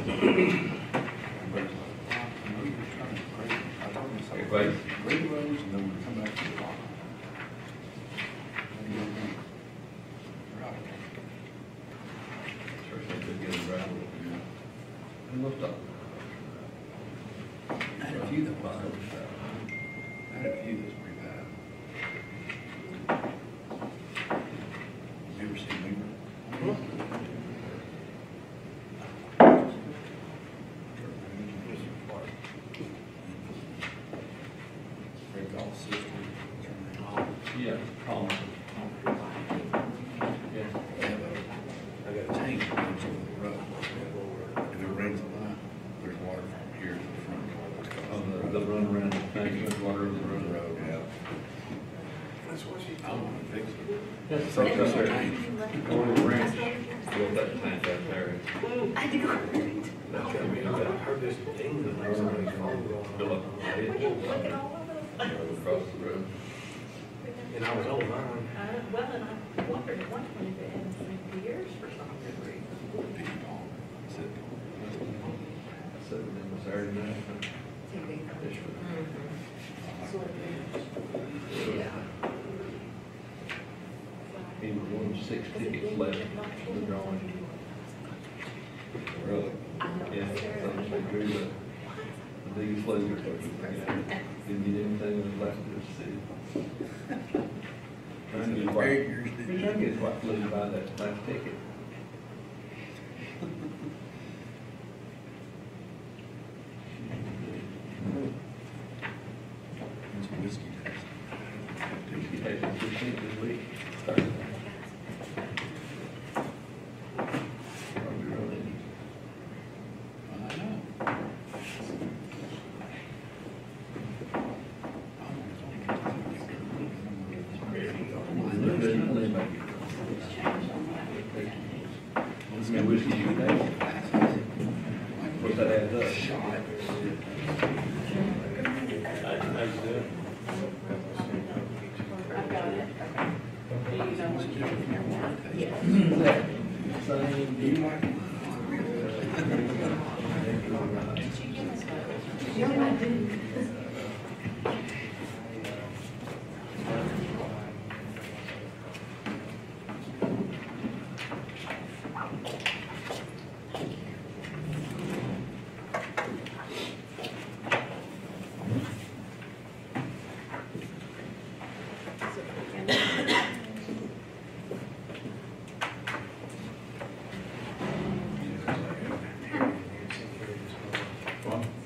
Everybody, Grade roads and then we come back to the bottom. sure they could get a gravel. And we'll stop. I had a few that bothered me. I had a few that's pretty bad. You ever seen Weaver? Red Golf System. Yeah, Colin. Yeah. They have a tank that runs over the road. If it rains a lot, there's water from here to the front. Oh, the run around the tank, with water over the The road. road, yeah. I want to fix it. Yeah, so that's there. Going to the ranch, built that tank out there. I had to go. I heard this thing that makes somebody's phone go Fill on. up, across the road. And I was on mine. Well, and I wondered at one point if it hadn't been years for some reason. Ping pong. Sit. Sitting in the Saturday night. Fish with Yeah. He was one of 6 tickets left for the drawing. Really? Yeah, so they drew the biggest loser. Didn't get anything left to the city. Trying to get quite, Figures, you're trying to get quite flea to buy that last ticket. It's whiskey. He had it 15th this week. Probably really. I know. What's that whiskey you take? What's that adds up? I've got it. Do you know what you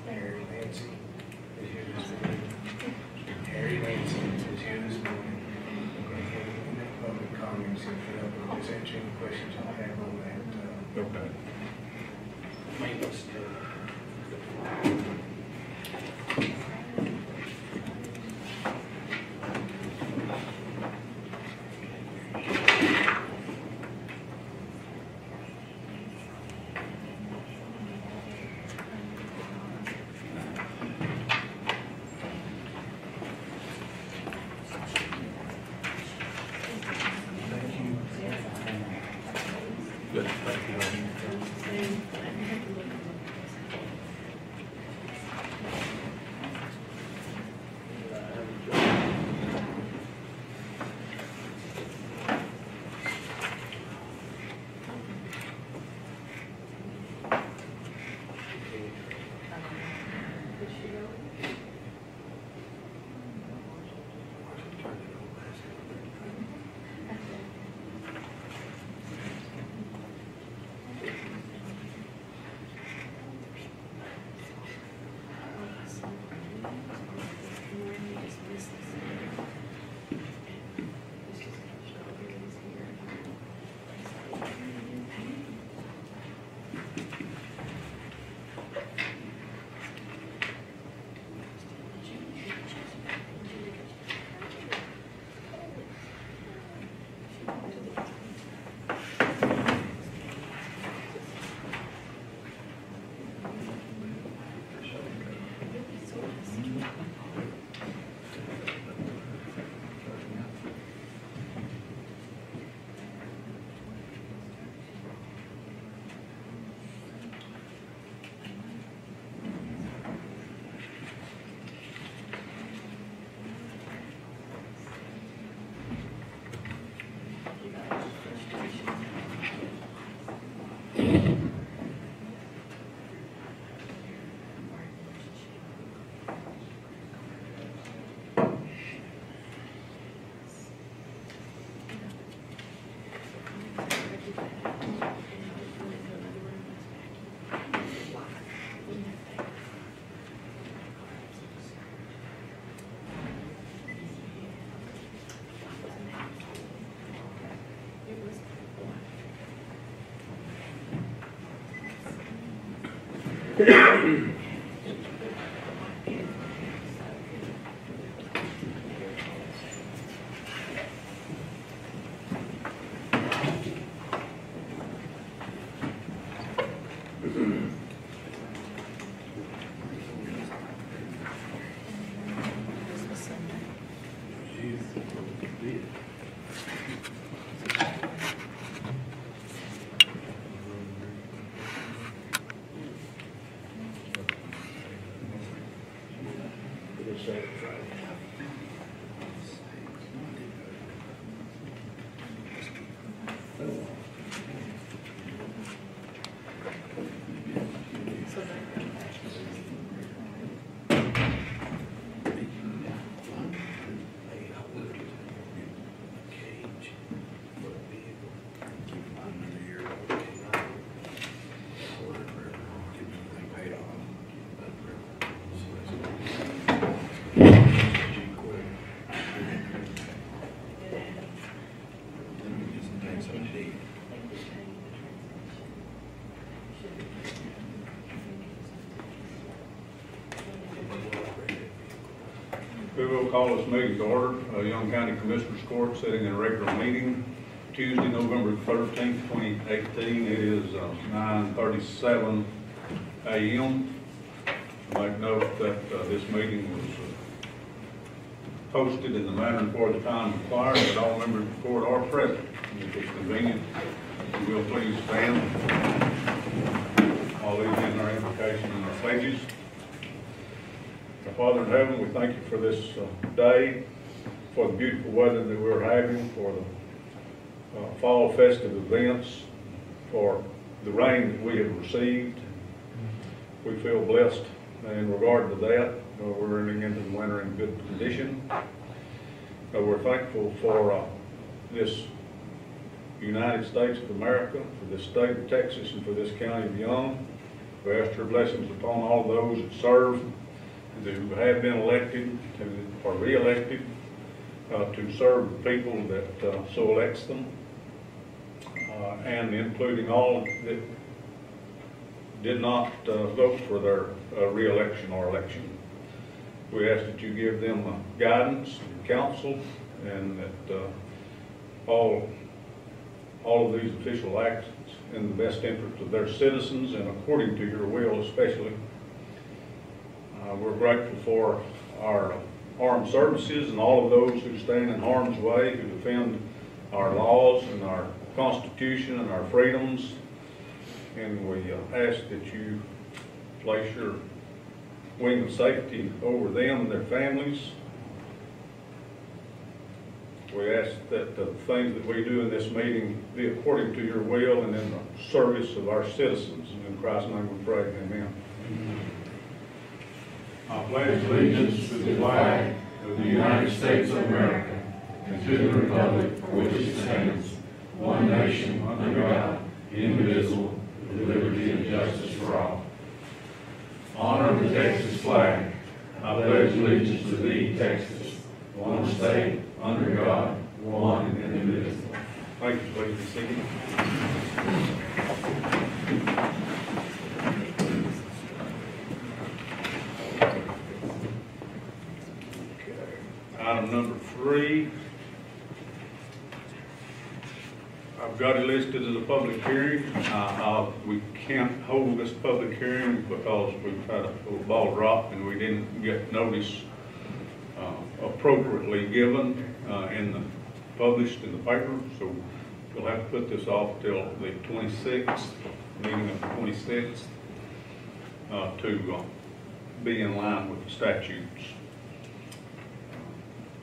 Harry Nancy is here this morning. Harry Nancy is here this morning. And public comments, if you just answer any questions I have on that. Okay. Maintenance stuff. Good, thank you. We will call this meeting to order. Young County Commissioners Court sitting in a regular meeting Tuesday, November 13th, 2018. It is 9:37 a.m. Make note that this meeting was posted in the manner and for the time required, that all members of the court are present. If it's convenient, you will please stand. All these in our invocation and our pledges. Our Father in heaven, we thank you for this day, for the beautiful weather that we're having, for the fall festive events, for the rain that we have received. We feel blessed in regard to that. We're entering into the winter in good condition. We're thankful for this United States of America, for this state of Texas, and for this county of Young. We ask your blessings upon all those that serve, who have been elected, or re-elected, to serve the people that so elects them, and including all that did not vote for their re-election or election. We ask that you give them guidance and counsel, and that all of these official acts in the best interest of their citizens and according to your will especially. We're grateful for our armed services and all of those who stand in harm's way, who defend our laws and our Constitution and our freedoms. And we ask that you place your wing of safety over them and their families. We ask that the things that we do in this meeting be according to your will and in the service of our citizens. In Christ's name we pray, amen. I pledge allegiance to the flag of the United States of America and to the republic for which it stands, one nation under God, indivisible, with liberty and justice for all. Honor the Texas flag. I pledge allegiance to thee, Texas, one state, under God, one and indivisible. Thank you, please be seated. Item number 3. I've got it listed as a public hearing. We can't hold this public hearing because we've had a little ball drop and we didn't get notice appropriately given published in the paper. So we'll have to put this off till the 26th, meeting of the 26th, to be in line with the statutes.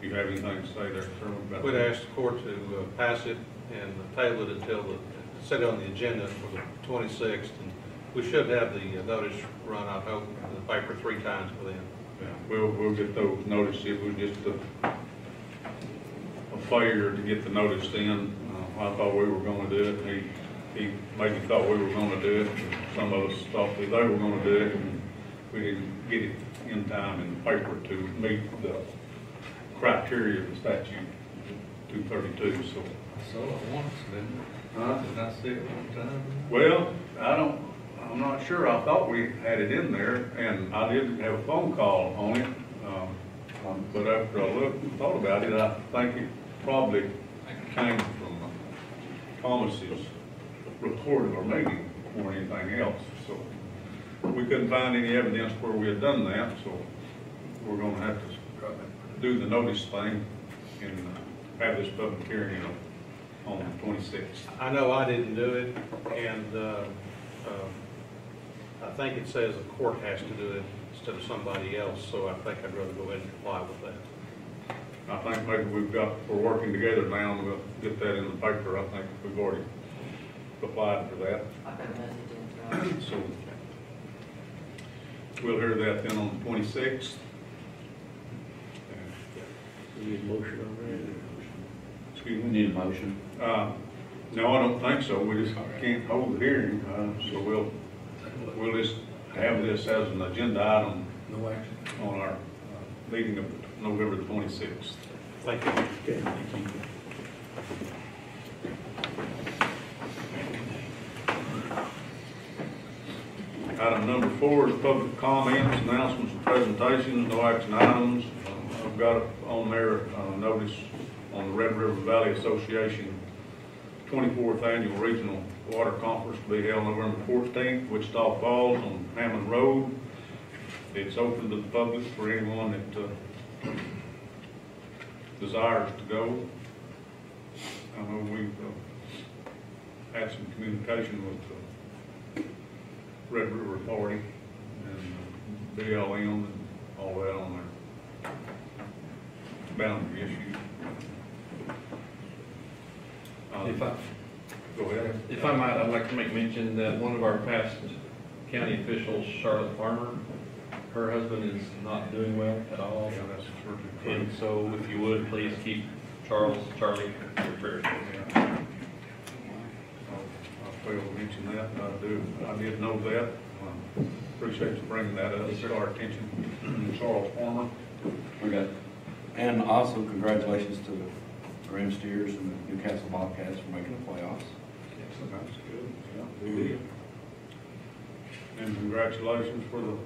Do you have anything to say there, sir? about We'd that? ask the court to pass it and table it until set it on the agenda for the 26th. And we should have the notice run, I hope, in the paper 3 times for them. Yeah, we'll get those notices. It was just a failure to get the notice in. I thought we were going to do it. He maybe thought we were going to do it. Some of us thought that they were going to do it, and we didn't get it in time in the paper to meet the criteria of the statute 232. So, I saw it once, didn't I? Did I see it one time? well, I'm not sure, I thought we had it in there, and I did have a phone call on it. But after I looked and thought about it, I think it probably came from Thomas's report or maybe more than anything else. So we couldn't find any evidence where we had done that, so we're gonna have to do the notice thing and have this public hearing on the 26th. I know I didn't do it, and I think it says the court has to do it instead of somebody else, so I think I'd rather go ahead and comply with that. I think maybe we're working together now, and we'll get that in the paper. I think we've already applied for that. I got a message in. So we'll hear that then on the 26th. We need a motion on that? Excuse We me. need a motion. No, I don't think so. We just can't hold the hearing, so we'll just have this as an agenda item No action. on our meeting of November the 26th. Thank you. Okay, thank you. Item number 4 is public comments, announcements, and presentations, no action items. I've got on there notice on the Red River Valley Association 24th Annual Regional Water Conference to be held November 14th, Wichita Falls on Hammond Road. It's open to the public for anyone that desires to go. I know we've had some communication with Red River Authority and BLM and all that on their boundary issue. Go ahead. If I might, I'd like to make mention that one of our past county officials, Charlotte Farmer, her husband is not doing well at all. Yeah, that's true. And so if you would, please keep Charlie in your prayers. I failed to mention that, I did know that. Appreciate you bringing that up to our attention. Charles Farmer. Okay. And also congratulations to the Graham Steers and the Newcastle Bobcats for making the playoffs. That's good. Yeah, they did. And congratulations for their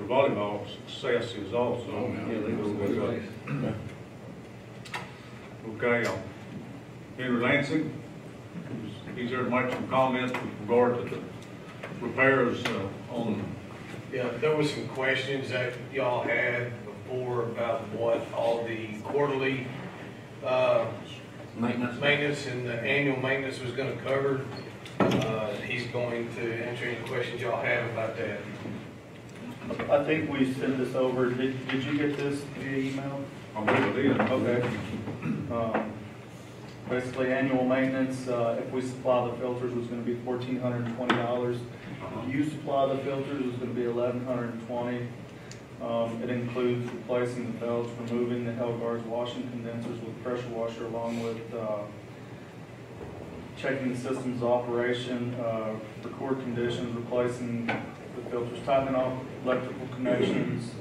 volleyball successes also. Oh, yeah, they go both ways. Okay, Henry Lansing, he's here to make some comments with regard to the repairs on. Yeah, there was some questions that y'all had before about what all the quarterly, maintenance and the annual maintenance was gonna cover. He's going to answer any questions y'all have about that. I think we sent this over. Did you get this via email? I'm going to leave. Okay. Basically, annual maintenance, if we supply the filters, was gonna be $1,420. If you supply the filters, it was gonna be $1,120. It includes replacing the belts, removing the Hell guards, washing condensers with pressure washer, along with checking the system's operation, record conditions, replacing the filters, tightening off electrical connections,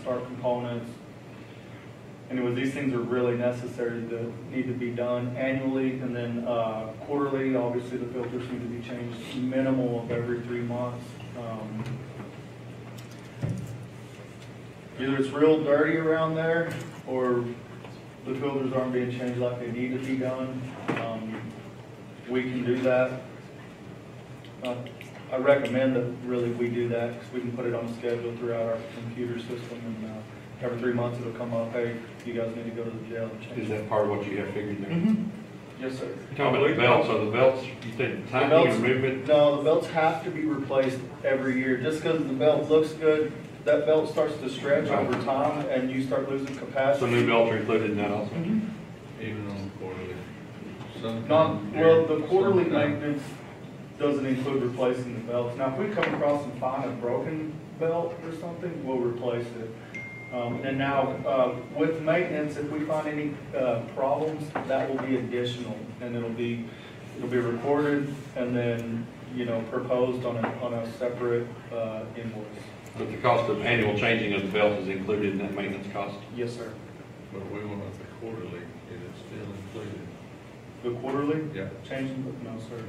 start components. Anyway, these things are really necessary that need to be done annually, and then quarterly. Obviously, the filters need to be changed minimal of every 3 months. Either it's real dirty around there, or the filters aren't being changed like they need to be done. We can do that. I recommend that really we do that, because we can put it on schedule throughout our computer system, and every 3 months it'll come up, hey, you guys need to go to the jail and change. Is that part of what you have figured there? Yes, sir. Talking about the belts, are the belts, you said The timing belts- and movement? No, the belts have to be replaced every year. Just because the belt looks good, that belt starts to stretch over time, and you start losing capacity. So new belts are included in that also? Even on quarterly. Well, the quarterly maintenance doesn't include replacing the belts. Now, if we come across and find a broken belt or something, we'll replace it. And now, with maintenance, if we find any problems, that will be additional, and it'll be recorded and then, proposed on a separate invoice. But the cost of annual changing of the belt is included in that maintenance cost? Yes, sir. But we want the quarterly, is it still included? The quarterly? Yeah. Changing, no, sir.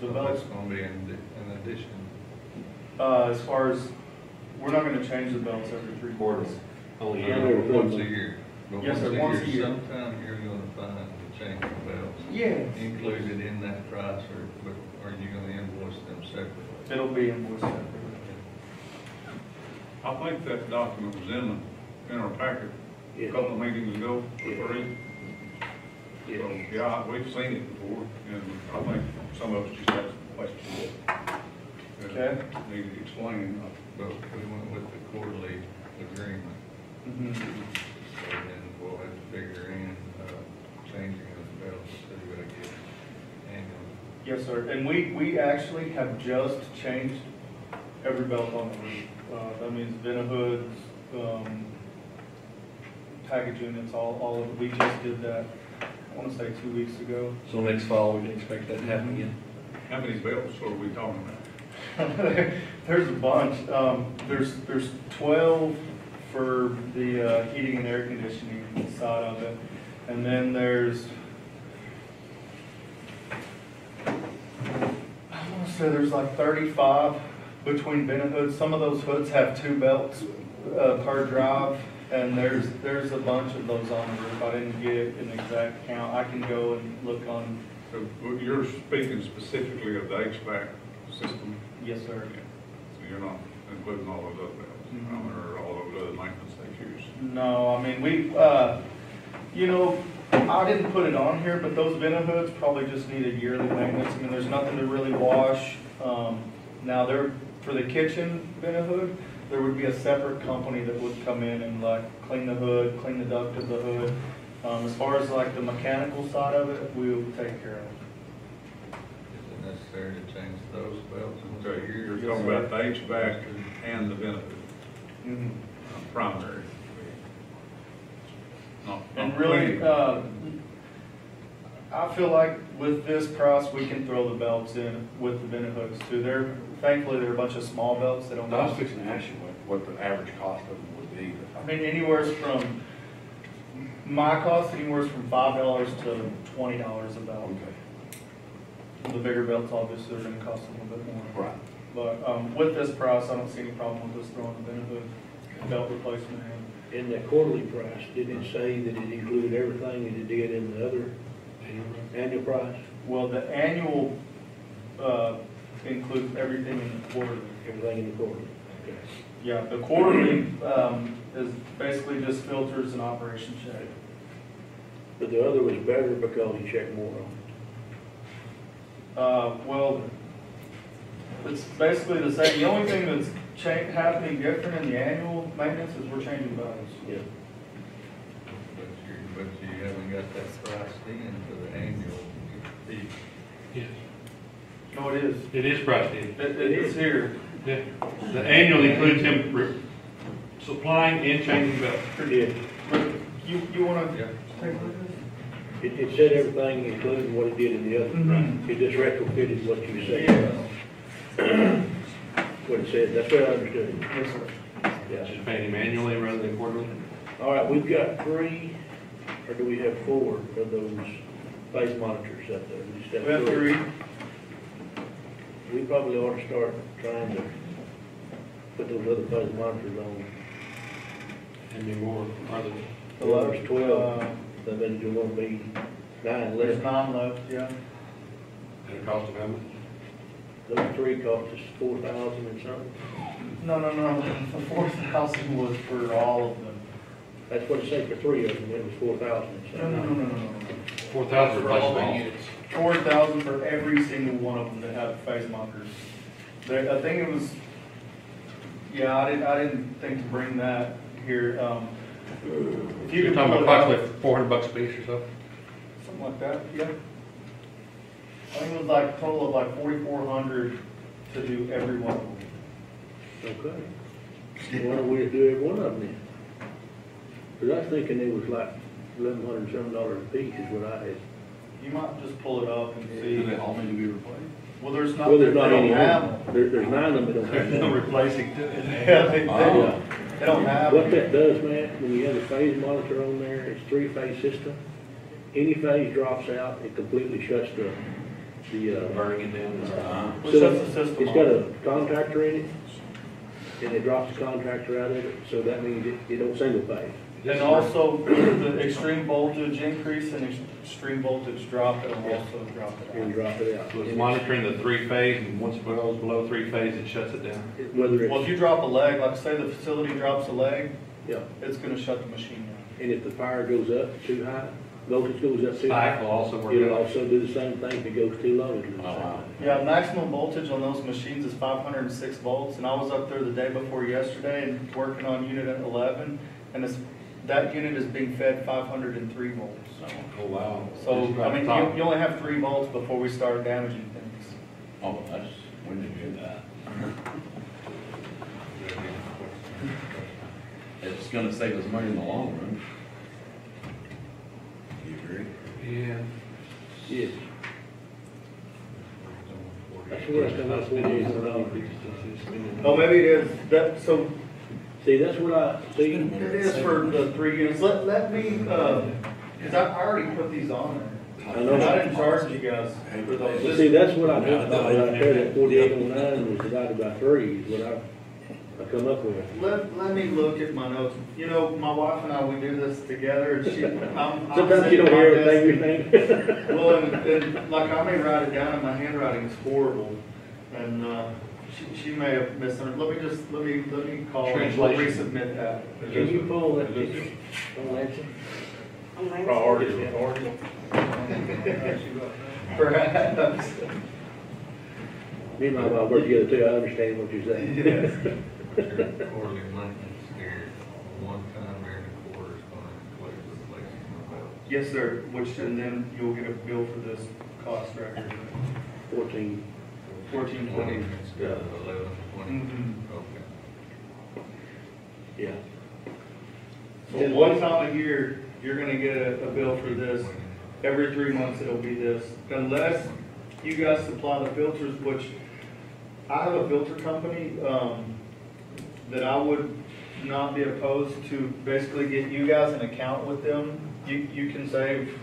The So belts, that's gonna be in addition. As far as, we're not gonna change the belts every 3 quarters. Only Yeah. once a year. But Yes, sir, once a year. Sometime you're gonna find the change of belts Yeah. included in that price, or are you gonna invoice them separately? It'll be invoiced separately. I think that document was in our packet a couple of meetings ago, or 3. So, yeah, we've seen it before, and I think some of us just have some questions that Okay. need explaining. But we went with the quarterly agreement, Mhm. so then we'll have to figure in, changing of the belts to what I get annually. Yes, sir, and we actually have just changed every belt on the roof. That means vent hoods, package units, all of it. We just did that, I wanna say 2 weeks ago. So next fall, we can expect that to happen again. How many belts are we talking about? There's a bunch. There's 12 for the heating and air conditioning side of it. And then there's, I want to say there's like 35 between vent hoods. Some of those hoods have 2 belts per drive. And there's a bunch of those on the roof. I didn't get an exact count. I can go and look on. So you're speaking specifically of the HVAC system? Yes, sir. So you're not including all those other belts, Mhm. or all those other maintenance they use? No, I mean, I didn't put it on here, but those vent hoods probably just need a yearly maintenance. I mean, there's nothing to really wash. Now, for the kitchen vent hood, there would be a separate company that would come in and like clean the hood, clean the duct of the hood. As far as like the mechanical side of it, we'll take care of it. Is it necessary to change those belts? So you're talking about the HVAC and the benefit, Mhm. primary. And really, I feel like with this price, we can throw the belts in with the vent hoods too. Thankfully, they're a bunch of small belts. They don't. I was fixing to ask you what the average cost of them would be. I mean, anywhere from, my cost, anywhere from $5 to $20 a belt. Okay. The bigger belts, obviously, are gonna cost a little bit more. Right. But, with this price, I don't see any problem with us throwing the vent hood belt replacement in. In the quarterly price, did it say that it included everything that it did in the other annual price? Well, the annual, includes everything in the quarterly. Everything in the quarterly? Okay. Yeah, the quarterly, is basically just filters and operation check. But the other was better because you checked more on Well, it's basically the same. The only thing that's happening different in the annual maintenance is we're changing belts. it. Yeah. But you haven't got that priced in for the annual fee. Yes, No, it is. it is priced in. It is here. The annual includes him supplying and changing belts. Yeah. You wanna Yeah. take a look at this? It said everything, including what it did in the other. Mhm. It just retrofitted what you said. Yeah. What it said, that's what I understood. Yes, sir. Yeah. Just paying him annually rather than quarterly. All right, we've got 3, or do we have 4 of those phase monitors up there? We just We have 3. We probably ought to start trying to put those other phase monitors on. And be more, rather than. Well, there's 12, so then you're gonna be 9 There's left. 9 left, yeah. At a cost of how much? Those 3 cost us 4,000 and something. No, the 4,000 was for all of them. That's what it said for 3 of them, it was 4,000 and No. something. 4,000 For all the replacement. units. 4,000 for every single one of them that had phase monitors. I think it was, yeah, I didn't think to bring that here. If you You're could talking pull about it up, approximately $400 a piece or so? something like that, yeah. I think it was like a total of like 4,400 to do every one of them. Okay. Why don't we just do every one of them then? Because I was thinking it was like $1,100 something a piece is what I had. You might just pull it up and see. Do they all need to be replaced? Well, there's not, Well, they there's not don't any. have them. There's 9 of them that don't have There's no that. replacing to it. Yeah, Yeah. they don't have What them. that does, Matt, when you have a phase monitor on there, it's 3-phase system. Any phase drops out, it completely shuts the burning it down. Which So shuts the system it's got off. a contractor in it, and it drops the contractor out of it, so that means it don't single phase. And also, the extreme voltage increase and extreme voltage drop, it'll also drop it And out. drop it out. So it's monitoring the three-phase, and once it goes below three-phase, it shuts it down. Whether Well, if it's, you drop a leg, like say the facility drops a leg, yeah, it's gonna shut the machine down. and if the fire goes up too high, voltage goes up too Spike high, will also work. it'll also do the same thing if it goes too low. It'll do the Oh, same wow. thing. Yeah, maximum voltage on those machines is 506 volts, and I was up there the day before yesterday and working on unit 11, and that unit is being fed 503 volts. Oh, wow. So, I mean, you only have 3 volts before we start damaging things. Oh, that's, when did you do that? It's gonna save us money in the long run. You agree? Yeah. Yes. That's where I come up with is, Oh, maybe it is, so see, that's what I, see, it is for the 3 units. Let me, because I already put these on there. I And know. I didn't charge you guys for But those. see, that's what I talked about, when I said that 4809 was divided by 3, is what I come up with. Let me look at my notes. You know, my wife and I, we do this together, and I'm Sometimes you don't hear everything you think. Well, and like I may write it down, and my handwriting is horrible, and she may have misunderstood. Let me call and Translation. resubmit that. Can you pull that picture on Lansing? Priority, authority. Perhaps. Me and my wife work together too, I understand what you're saying. Yes. Quarterly maintenance here, one time every quarter is going to include replacing the belt. Yes, sir. Which, and then you'll get a bill for this cost record. 14, 1420. Instead of 1120. Mhm. Okay. yeah. So one time a year, you're gonna get a bill for this. Every 3 months, it'll be this. Unless you guys supply the filters, which I have a filter company, that I would not be opposed to basically get you guys an account with them. You can save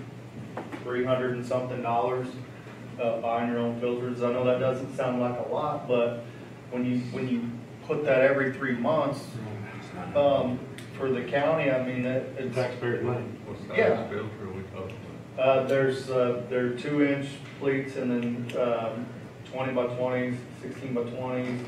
$300 and something buying your own filters. I know that doesn't sound like a lot, but when you put that every 3 months, for the county, I mean, it's. Taxpayers' money. What size Yeah. filter are we talking They're 2-inch pleats and then 20 by 20s, 16 by 20s,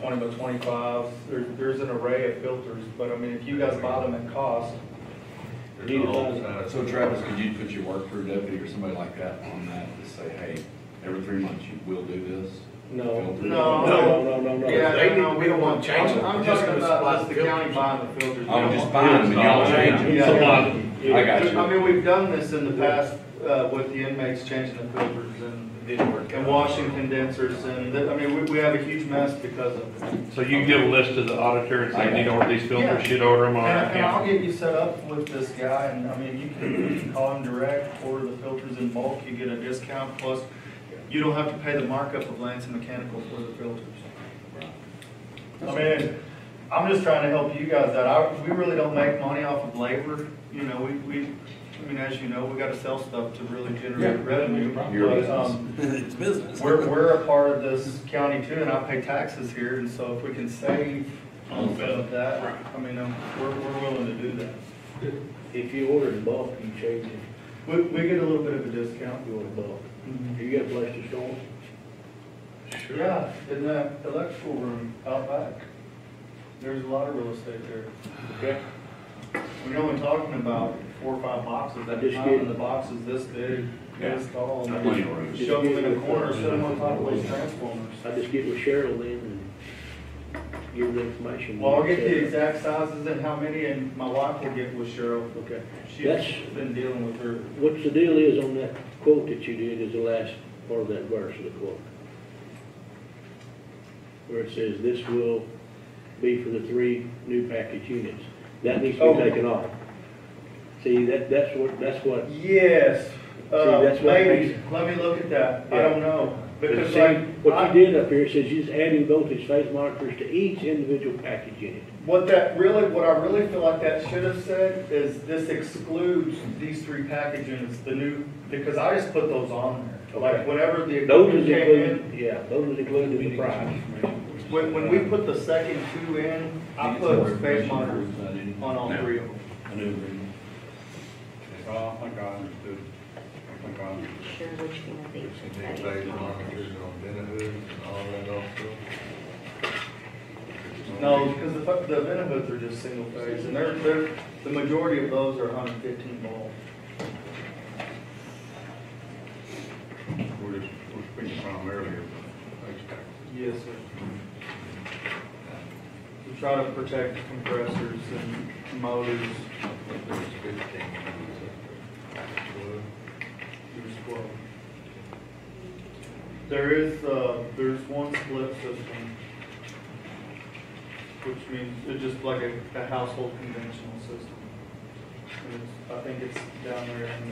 20 by 25s. There's an array of filters, but I mean, if you guys buy them at cost, about? There's all sizes. So Travis, could you put your work crew deputy or somebody like that on that to say, hey, every 3 months you will do this? No. Filter? No. yeah, no, we don't want to change them. I'm We're just talking gonna supply about just the county buying the filters. I'm just buying them and y'all change them. Yeah. I got you. I mean, we've done this in the past with the inmates changing the filters and washing condensers, and I mean, we have a huge mess because of it. So you can give a list to the auditor and say, you need to order these Yeah. filters, should order them on our And I'll account. get you set up with this guy, and I mean, you can call him direct, order the filters in bulk, you get a discount, plus you don't have to pay the markup of Lansing Mechanical for the filters. I mean, I'm just trying to help you guys out. We really don't make money off of labor, you know, I mean, as you know, we gotta sell stuff to really generate revenue. Your But, business. It's business. we're a part of this county too, and I pay taxes here, and so if we can save on some of that, I mean, we're willing to do that. If you order in bulk, you change it, We get a little bit of a discount. you order bulk. Have you got a place to store them? Yeah, in that electrical room out back. There's a lot of real estate there. Okay. We're only talking about 4 or 5 boxes at a Just time, get- and the box is this big, this tall. and Plenty of room. Shove them in a corner, sit them on top of those transformers. I just get with Cheryl then and give her the information. Well, I'll get the exact sizes and how many, and my wife will get with Cheryl. Okay. She's been dealing with her. What's the deal is on that quote that you did is the last part of that verse of the quote? Where it says, this will be for the 3 new package units. That needs to Oh. be taken off. See, that's what, Yes, that's what maybe, makes- let me look at that, I Yeah. don't know, because see, like, what you did up here, it says you're just adding voltage phase monitors to each individual package unit. what I really feel like that should have said is this excludes these 3 package units, the new, because I just put those on there. Like whenever the Those equipment is came included, in, yeah, those is included in the price. when we put the second two in, I put phase monitors on all three of them. I knew agreement. I think I understood. I think I understood. Sure which one of these And is then phase phase monitor. monitors on Benahood and all that also. No, because the Venahoods are just single phase, and they're, the majority of those are 115 volt. We're speaking primarily of HVAC. Yes, sir. We try to protect compressors and motors. There's 15. There's 12. There's one split system, which means it's just like a household conventional system. And I think it's down there in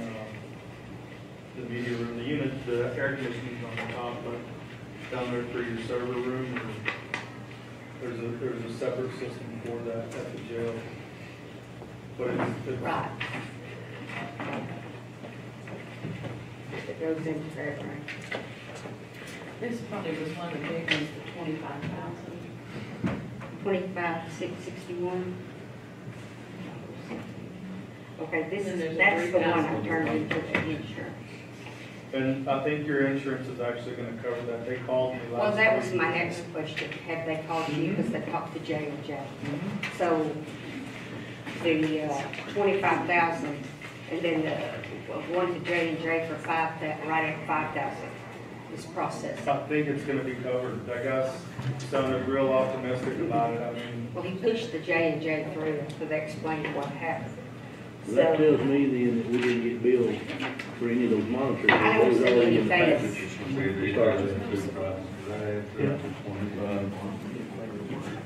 the media room. The unit, the air conditioning's on the top, but down there for your server room, there's a separate system for that at the jail. But it's Right. It goes into that range. This probably was one of the big ones, the 25,000. 25,661. Okay, this And then is, there's a that's the one I 3,000. turned into the insurance. And I think your insurance is actually gonna cover that. They called me last week. Well, that was my next question. Have they called you? Because they talked to J and J. So the 25,000 and then the one to J and J for 5,000, right at 5,000 is processed. I think it's gonna be covered. That guy sounded real optimistic about it. I mean, Well, he pushed the J and J through, so they explained what happened. Well, that So, tells me then that we didn't get billed for any of those monitors. I don't Those see are already in the anything. package. See, these are the two prices. I had Yeah. 25.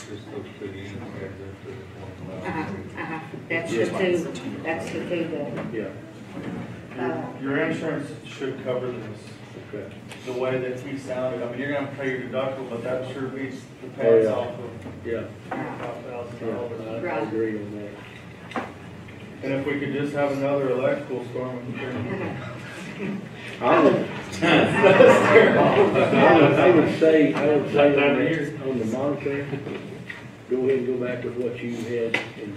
Just those two units had the 25. That's the two, Yeah, your insurance should cover this. okay. The way that he sounded, I mean, you're gonna pay your deductible, but that sure beats the Oh, pass yeah. off of Yeah, $5,000. I agree on that. And if we could just have another electrical storm, we could. I would say on the monitor, go ahead and go back with what you had and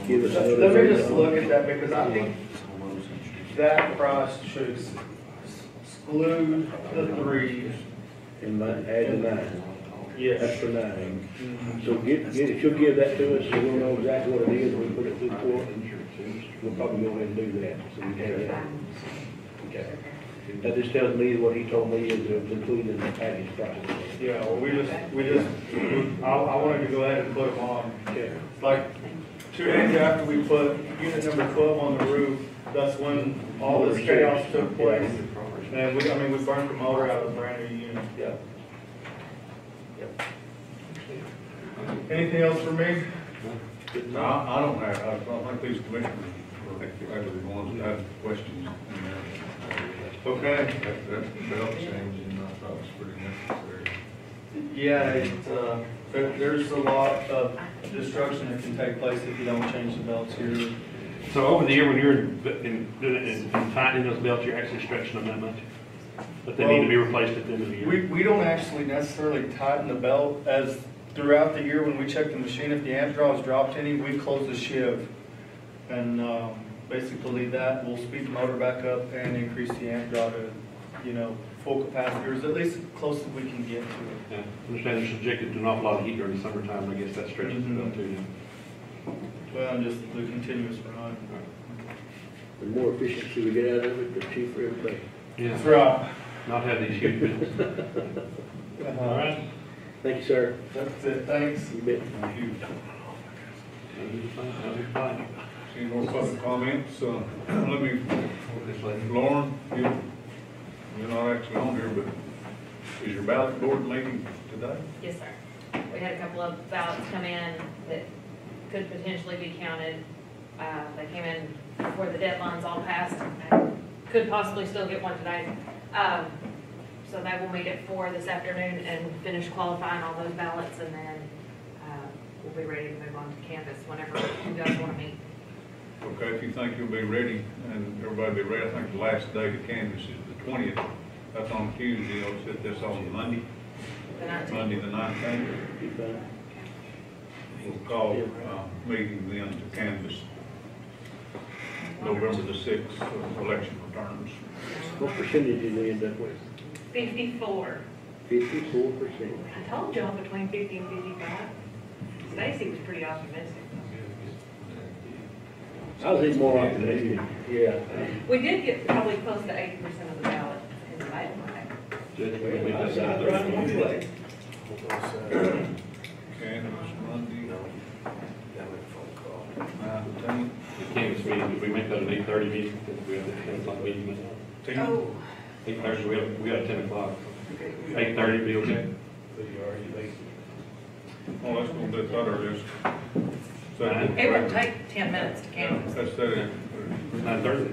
give us another. Let me just look at that, because I think that price should exclude the three. And add the 9. That's Yes. for 9. So get, she'll give that to us, so we'll know exactly what it is, we put it through the court, and we'll probably go ahead and do that, so we have that. Okay. That just tells me what he told me is it was included in the package price. Yeah, well, I wanted to go ahead and put them on. Okay. It's like 2 days after we put unit number 12 on the roof, that's when all this chaos took place. And we burned the motor out of the brand new unit. Yeah. Anything else for me? No, I don't think these commissioners were actually the ones that had questions. Okay. That belt changing, I thought was pretty necessary. Yeah, there's a lot of destruction that can take place if you don't change the belts here. So over the year, when you're in tightening those belts, you're actually stretching them that much? But they need to be replaced at the end of the year? We don't actually necessarily tighten the belt as throughout the year when we check the machine, if the amp draw has dropped any, we close the shiv. And basically leave that, we'll speed the motor back up and increase the amp draw to, full capacity, or at least as close as we can get to it. Yeah, I understand they're subjected to an awful lot of heat during the summertime, I guess that stretches the belt too. Well, and just the continuous run. The more efficiency we get out of it, the cheaper everything. Yeah, That's right. not have these huge bills. All right. Thank you, sir. That's it, thanks. You bet. Any more public comments? Let me, Lauren, you're not actually on here, but is your ballot board meeting today? Yes, sir. We had a couple of ballots come in that could potentially be counted. They came in before the deadlines all passed, and could possibly still get one today. So they will meet at 4 this afternoon and finish qualifying all those ballots, and then we'll be ready to move on to canvas whenever you guys want to meet. Okay, if you think you'll be ready and everybody be ready, I think the last day to canvass is the 20th That's on Tuesday, I'll set this on Monday, The 19th. Monday the 19th. Be fine. We'll call, meeting then to canvass November the 6th, election returns. What percentage did we end up with? 54. 54%. I told y'all between 50 and 55. Stacy was pretty optimistic. I was even more optimistic, yeah. We did get probably close to 80% of the ballot in the mail. I was right on the way. Canvass Monday, That was a phone call. 19th. The canvas meeting, did we make that an 8:30 meeting? We have the 10 o'clock meeting. 8:30, we got a 10 o'clock. 8:30 be okay? Oh, let's go do that earliest. It would take 10 minutes to canvass. Let's set it 9:30?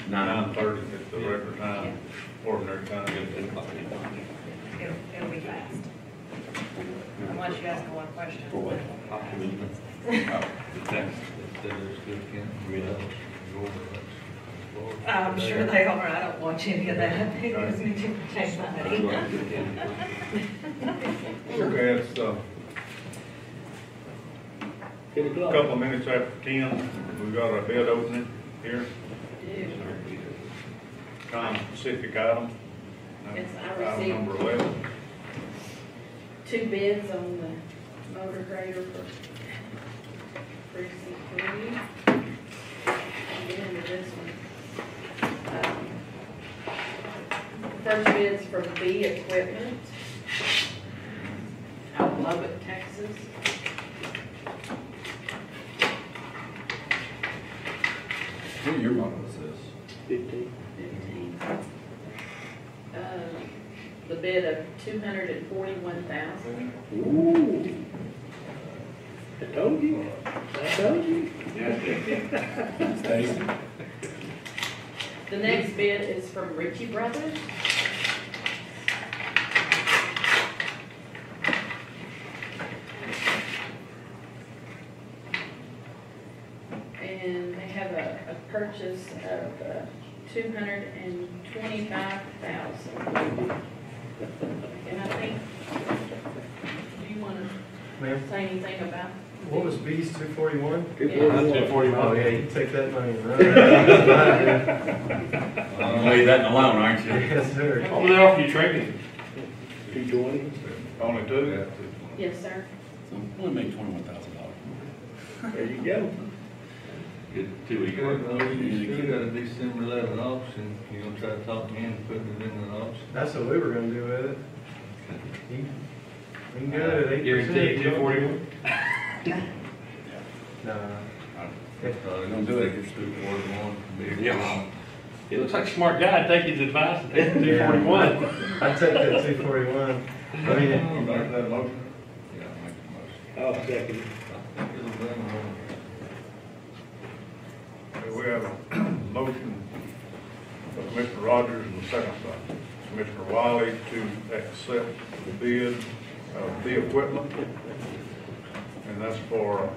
9:30 at the regular time, ordinary time. 10 o'clock meeting. It'll be fast. Unless you ask one question. For what? Optimism. The text. I'm sure they are. I don't watch any of that. It gives me too much anxiety. Okay, it's, 10 a o'clock. couple of minutes after 10, we've got a bid opening here. Time specific item. Yes, I Item received number 11. 2 bids on the motor grader for precinct 3. I'll get into this one. First bid's from B Equipment out of Lubbock, Texas. What year model is this? 15. 15. The bid of $241,000. Ooh. I told you. Stacy? The next bid is from Ritchie Brothers. And they have a purchase of $225,000. And I think, do you want to Ma'am, say anything about? what was B's 241? 241. Oh, yeah, you take that money and run. Leave that alone, aren't you? Yes, sir. What was they offer you trading? 220. Only two? Yes, sir. We'll make $21,000. There you go. Get 2 weeks. You still got a December 11 auction, you gonna try to talk me into putting it in an auction? That's what we were gonna do with it. You can get it at 8%. Guaranteed 241? No. They're gonna do it, it's 241. Yeah. He looks like a smart guy. I'd take his advice and take the 241. I take that 241. I mean, Make that motion. Yeah, make the motion. I'll second it. I think it'll bring more. Okay, we have a motion by Commissioner Rogers and a second by Commissioner Wiley to accept the bid of B Equipment. And that's for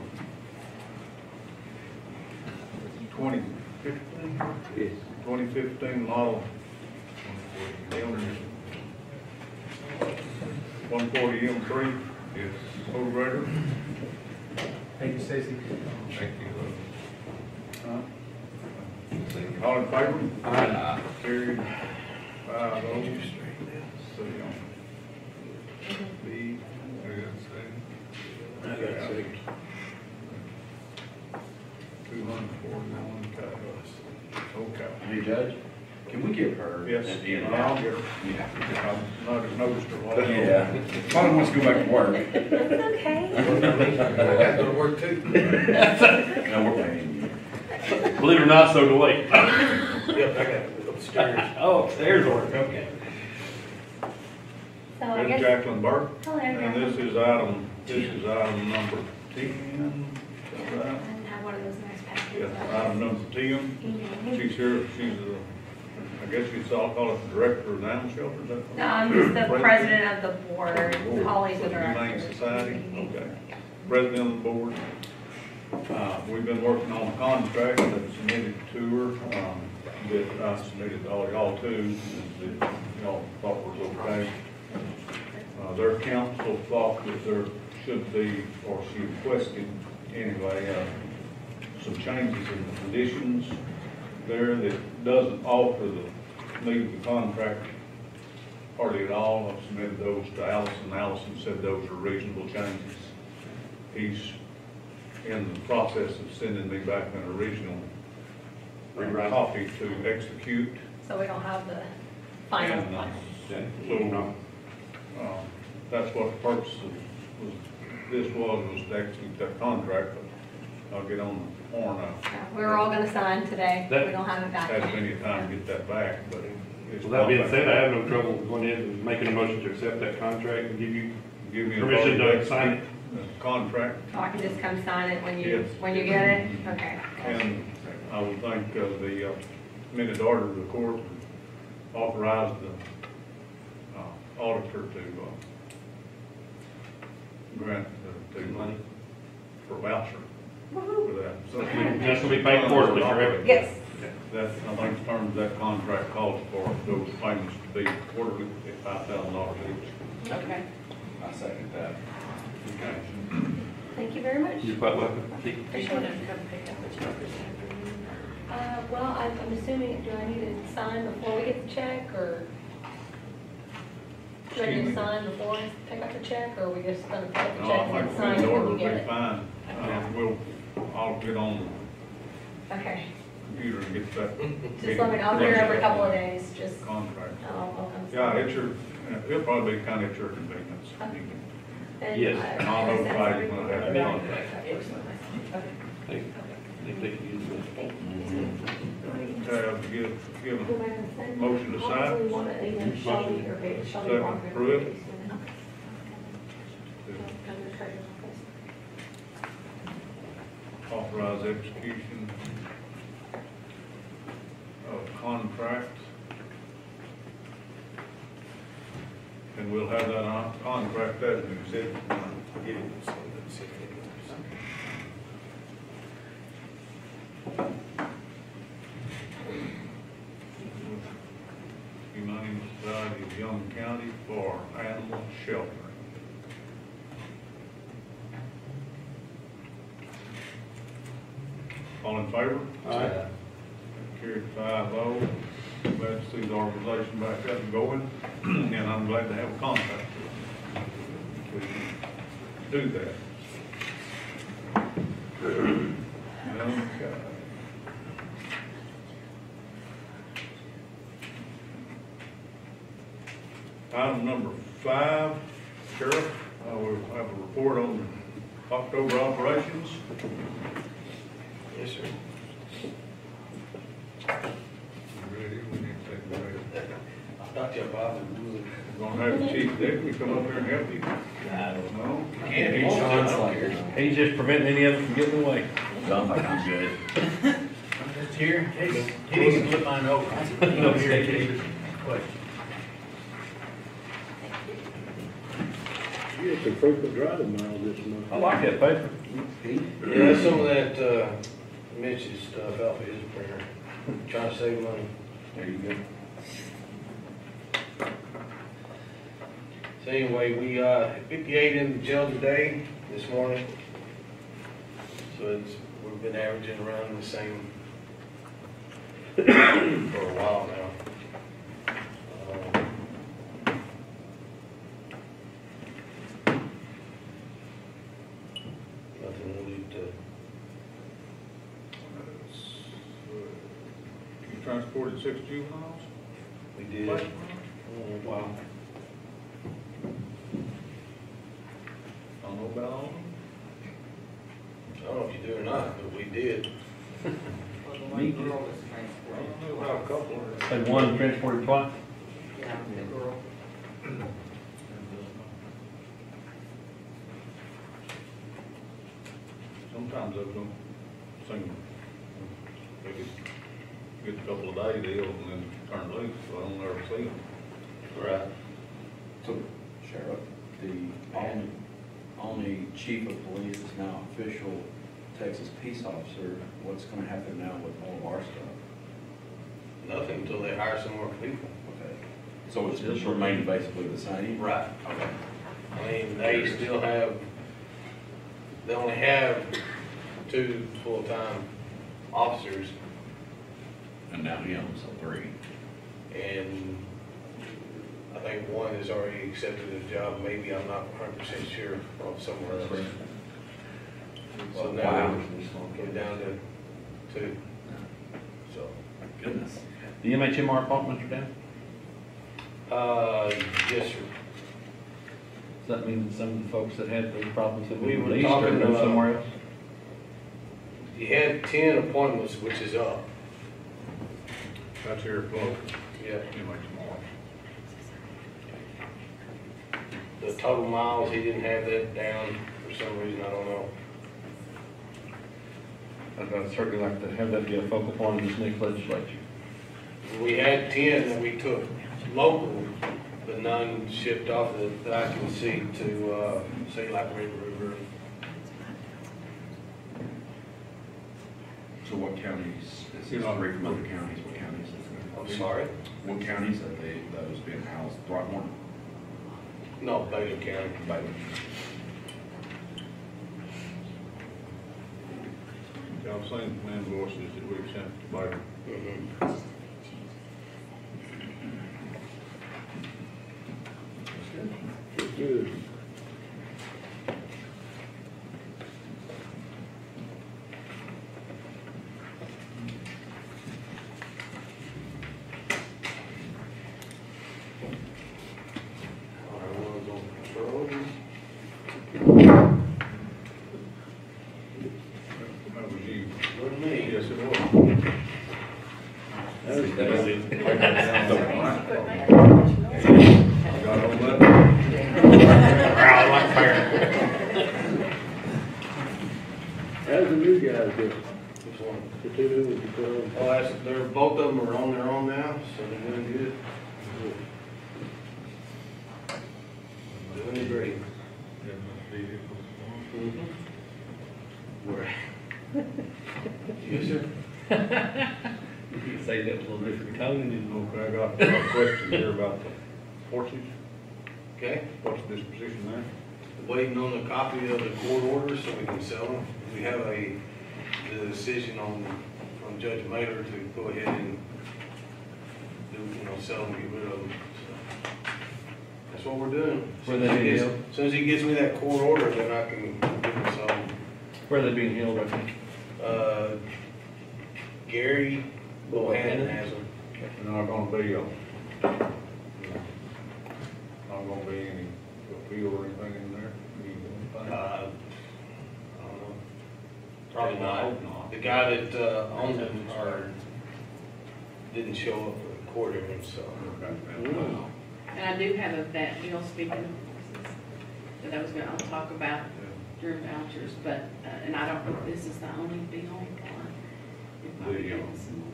2015, Yes. 2015 model 140 M3. Yes. Motor grader. thank you, Stacy. Thank you. All in favor? Aye. Carried. 5-0. See on B. I got 6. 241 cows. Okay. Hey, Judge, can we give her? Yes. at the end? I'll get her. Yeah. I've not noticed her. while- Yeah. Probably wants to go back to work. It's okay. I gotta go to work too. No, we're paying you. Believe it or not, so do we. Yep, I got it upstairs. Oh, upstairs work, okay. So I Ms. guess, Jacqueline Burke. hello, And this is item number 10. Is that right? and have one of those nice packages. Yes, item number 10. She's here, she's the, I guess you'd call it the director of the animal shelter, is that? No, I'm just the president of the board, Holly's the Humane director. Society, okay. President of the board. We've been working on a contract that's submitted to her, that I submitted to all y'all too. The y'all thought was okay. Their council thought that there should be, or she requested anyway, some changes in the conditions there that doesn't alter the need of the contract hardly at all. I've submitted those to Allison. Allison said those are reasonable changes. He's in the process of sending me back an original copy to execute. So we don't have the final And, one. So, that's what the purpose of this was to execute that contract, but I'll get on the horn. We were all gonna sign today, we don't have it back Has yet. plenty of time to get that back, but it's. Well, that being said, I have no trouble going ahead and making a motion to accept that contract and give you Give me permission to authority sign it. execute the contract, Oh, I can just come sign it when Yes. when you get it? Okay. and I would thank the minute order of the court to authorize the auditor to grant the money for voucher for that. So That's gonna be paid quarterly, correct? Yes. That, I think the terms of that contract calls for those payments to be quarterly at $5,000 each. Okay. I second that. Okay. Thank you very much. You're quite welcome. Appreciate it. Well, I'm assuming, do I need to sign before we get the check, or do I need to sign before I pick up the check, or are we just gonna pick up the No, check I and think sign the it when order we will get be it? fine. I'll get on Okay, the computer and get that. just let me know, I'll be here every couple of days, just, Contract. I'll come. Yeah, it'll probably be kind of at your convenience. Okay. You can- And, Yes. uh, I'll is that notify you everything? when I have the contract. Okay. They can use it. Okay, I'll give a motion to sign. Second, approve it. Authorize execution of contract. And we'll have that contract as an exhibit. Humane Society of Young County for animal sheltering. All in favor? Aye. Carried 5-0. Glad to see the organization back up and going, and I'm glad to have a contract to do that. Okay. Item number 5, Sheriff, we'll have a report on October operations. Yes, sir. Ready, we need to take a break. I thought you bothered doing. We're gonna have the chief deputy come up here and help you. I don't know. No? Can't, he's on, I don't care. He's just preventing any of us from getting away. Sounds like I'm good. I'm just here, he can flip mine over. I'm here to take questions. You had some frequent driving miles this month. I like that paper. Yeah, some of that, Mitch's stuff off of his printer, trying to save money. There you go. So anyway, we, 58 in the jail today, this morning. So we've been averaging around the same for a while now. Nothing really to, You transported 6 juveniles? we did. Wow. I don't know about all of them. I don't know if you do or not, but we did. I don't know about a couple. Had one transported twice. Sometimes they don't sing. They get a couple of day deals and then turn loose, so I don't ever see them. Right. So, Sheriff, the only chief of police is now official Texas peace officer. What's gonna happen now with all of our stuff? Nothing until they hire some more people. Okay. So it's remained basically the same? Right. Okay. I mean, they still have, they only have 2 full-time officers, And now he owns 3. and I think one has already accepted a job, maybe, I'm not 100% sure, of somewhere else. So now we're down to 2. So, Goodness. The MHMR appointments are down? yes, sir. Does that mean that some of the folks that had those problems have We been were released or talking go about- somewhere else? You had 10 appointments, which is up. That's here, local. Yeah. Anyway, tomorrow. The total miles, he didn't have that down for some reason, I don't know. I'd certainly like to have that be a focal point of this next legislature. We had 10 that we took local, but none shipped off that I can see to, say like Red River. So what counties, is this three from other counties, what counties is it? I'm sorry? What counties are those being housed? Throckmorton? No, Bailey County. Bailey? Y'all seen the invoices that we've sent to Baker? Mhm. Good. All right, one's on patrol. That was you. Wasn't me. Yes, it was. That was Got all that? How's the new guys doing? Which one? The 2 who was put on? Oh, they're, both of them are on their own now, so they're doing good. Doing great. Mm-hmm. Where? Yes, sir. You say that with a little different tone, and Okay, I got a question here about the horses. Okay. What's the disposition there? Waiting on a copy of the court order so we can sell them. We have the decision from Judge Mailer to go ahead and do, sell them, get rid of them. So that's what we're doing. Where they being held? As soon as he gives me that court order, then I can give them some. where are they being held right now? Gary Bohannon has them. And not gonna be, not gonna be any appeal or anything in there? I don't know. Probably I not. hope not. The guy that owns them didn't show up for the court hearing, so. And I do have that bill, speaking of horses, that I was gonna, I'll talk about during vouchers, but, and I don't know if this is the only bill or if I'm getting some more.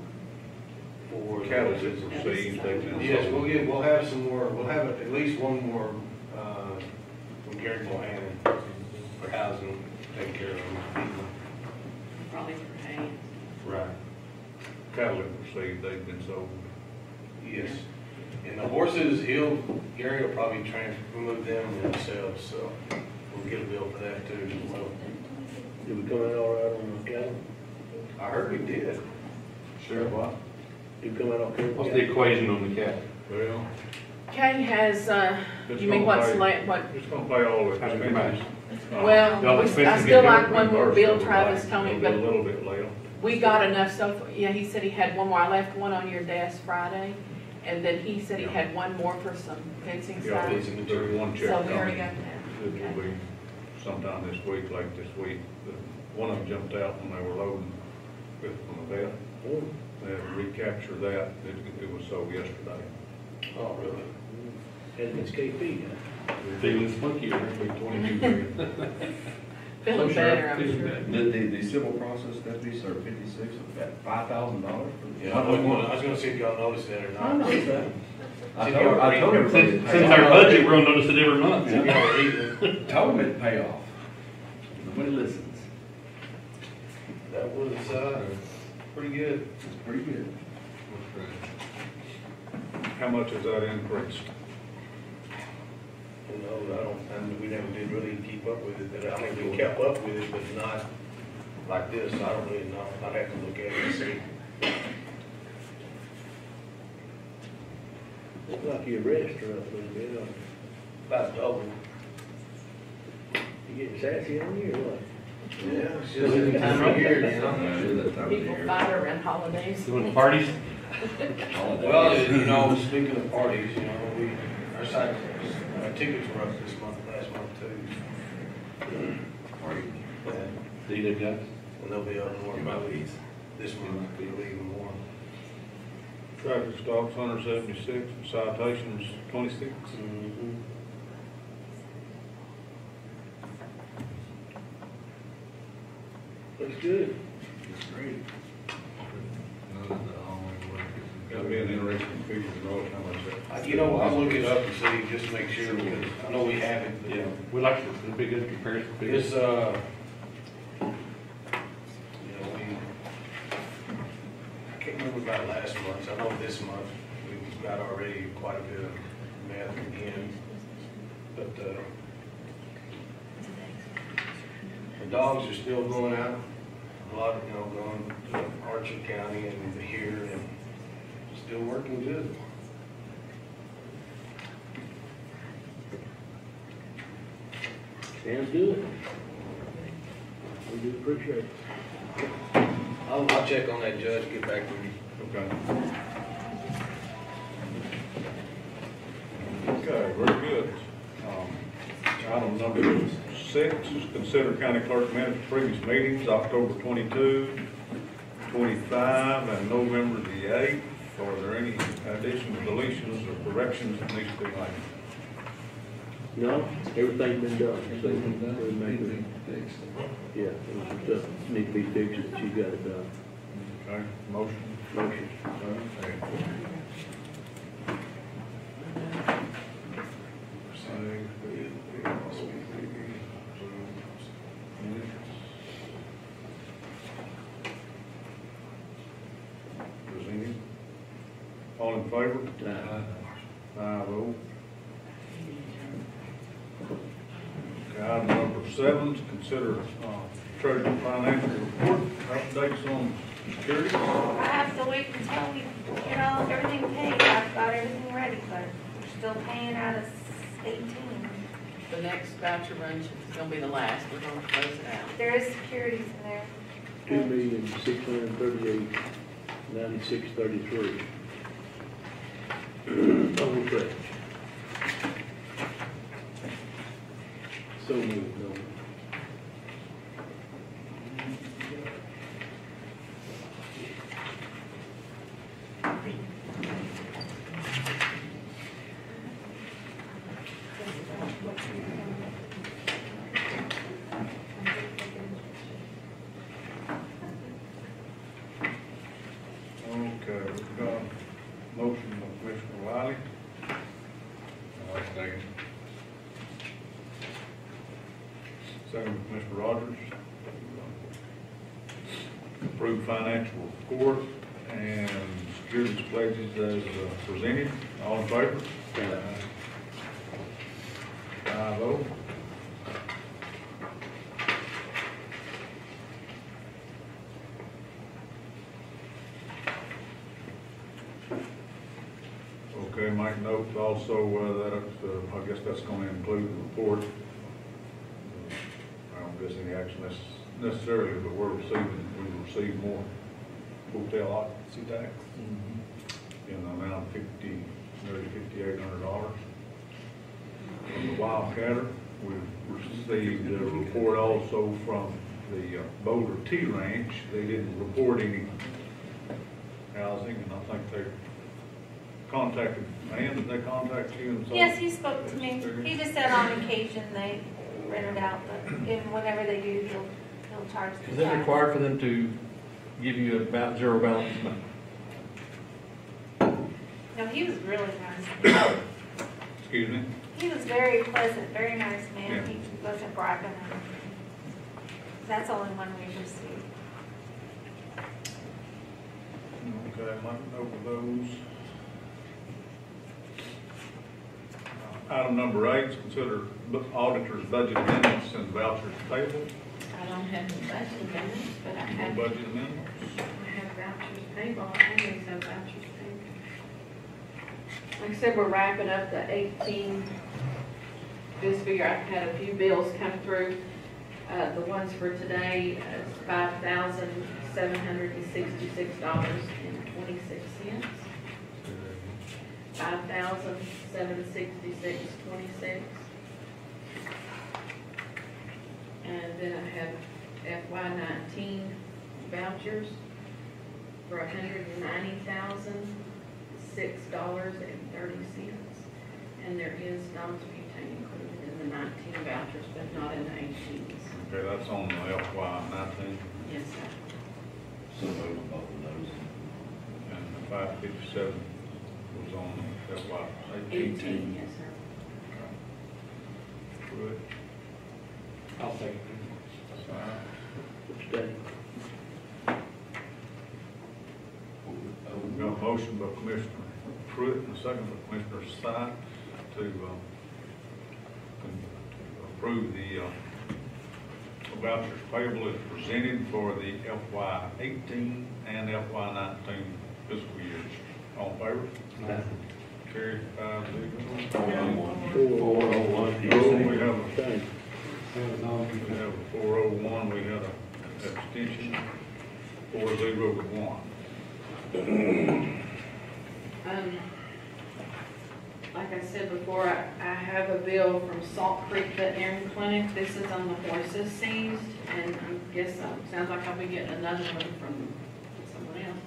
For Cattle that proceeds, they've been Yes, sold. we'll have some more, we'll have at least one more, from Gary Bohannon for housing, take care of them. Probably for hay. Right. Cattle that proceed, they've been sold. Yes. And the horses, Gary will probably remove them himself, so we'll get a bill for that too as well. Did we come out all right on the cattle? I heard we did. Sure, what? Did we come out okay? What's the equation on the cat? Well, Kay has, it's you mean gonna what's, pay- what, It's gonna pay all the How's it expenses. well, Y'all I expenses still get like one more Reimbursed bill everybody. Travis told me, It'll be a but little bit later. we got enough stuff, yeah, he said he had one more, I left one on your desk Friday, and then he said he had one more for some fencing Yeah, stuff. there's one check So we already coming. got that, It will okay. be sometime this week, late this week. One of them jumped out when they were loading with from the vet. They had to recapture that. It was sold yesterday. Oh, really? And it's KP, huh? Feeling spunky, It'll be 22 million. Feeling better, I'm sure. The civil process deputies are 56, about $5,000. Yeah, I was gonna see if y'all noticed that or not. I told him. Since our budget, we're gonna notice it every month. See if y'all were reading it. Told him it'd pay off. Nobody listens. That was, pretty good. It's pretty good. How much has that increased? You know, I mean, we never did really keep up with it, but I mean, we kept up with it, but not like this, I don't really know, I'd have to look at it and see. Looks like your rest are up a little bit, About double. you getting sassy on you or what? Yeah, it's just the time of year, you know? Sure that time of People year. fight around holidays. Doing parties? Well, you know, speaking of parties, you know, our tickets were up this month, last month too. Yeah, D.W. guys? and they'll be up more about this month, it'll be even more. Traffic stops 176, and citations 26. Looks good. It's great. That'll be an interesting figure to know how much that. You know, I'll look it up and see, just to make sure, because I know we have it, but Yeah, we like to, it'd be a good comparison. it's, you know, I can't remember about last month, I know this month, we've got already quite a bit of math again, but, the dogs are still going out, a lot of, you know, going to Archer County and here, and still working good. Sounds good. We do appreciate it. I'll check on that, Judge, get back to you. Okay. Okay, very good. Item number 6 is consider county clerk minutes of previous meetings, October 22, 25, and November the 8th. Are there any additions, deletions, or corrections that needs to be made? No, everything's been done. So Everything done? we'll make it- Anything fixed? Yeah, there's some stuff that need to be fixed, but you got it done. Okay, motion. Motion. All in favor? Aye. 5-0. Okay, item number 7 is consider treasurer financial report, updates on security. I have to wait until we get everything paid. I've got everything ready, but we're still paying out of 18. The next voucher run is gonna be the last, we're gonna close it out. There is securities in there. 2,638,9633. Total trash. So moved, no. Okay, we've got a motion by Commissioner Wiley. Second. Second by Commissioner Rogers. Approve financial report and securities pledges as presented. All in favor? 5-0. Okay, make note also that, I guess that's going to include the report. I don't guess any action necessarily, but we received more hotel occupancy tax in the amount of nearly $5,800. From the Wildcatter, we received a report also from the Boulder Tea Ranch. They didn't report any housing, and I think they contacted, Ann, did they contact you? And so? Yes, he spoke to me. He just said on occasion they rent it out, but whenever they do, he'll charge the Is it tax. required for them to give you about zero balance? No, he was really nice. Excuse me? He was very pleasant, very nice man. Yeah. He wasn't bribing them. That's the only one we received. Okay, make note of those. Item number 8 is consider auditor's budget amendments and vouchers payable. I don't have the budget amendments, but I No have, budget amendments. I have vouchers payable, I always have vouchers payable. Like I said, we're wrapping up the 18 fiscal year. I've had a few bills come through. The ones for today is $5,766.26. $5,766.26. And then I have FY19 vouchers for $190,006.30. And there is non-butane included in the 19 vouchers, but not in the 18s. Okay, that's on the FY19 Yes, sir. So move both of those. and the 557 was on FY18. Yes, sir. Good. I'll second. Stay. We got a motion by Commissioner Pruitt and a second by Commissioner Sykes to approve the vouchers payable as presented for the FY18 and FY19 fiscal years. All in favor? Carried 5-0. 401. We have a 401, we had an abstention, 401. Like I said before, I have a bill from Salt Creek Veterinary Clinic. This is on the horses seized, and I guess, sounds like I'll be getting another one from someone else.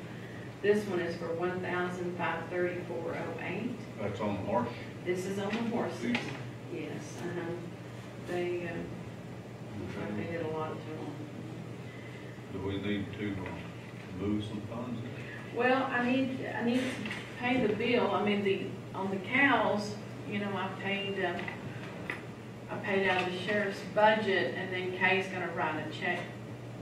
This one is for $1,534.08. That's on the horse. This is on the horses. Yes, they did a lot to them. Do we need to move some funds? Well, I need to pay the bill. I mean, on the cows, you know, I paid out of the sheriff's budget, and then Kay's gonna write a check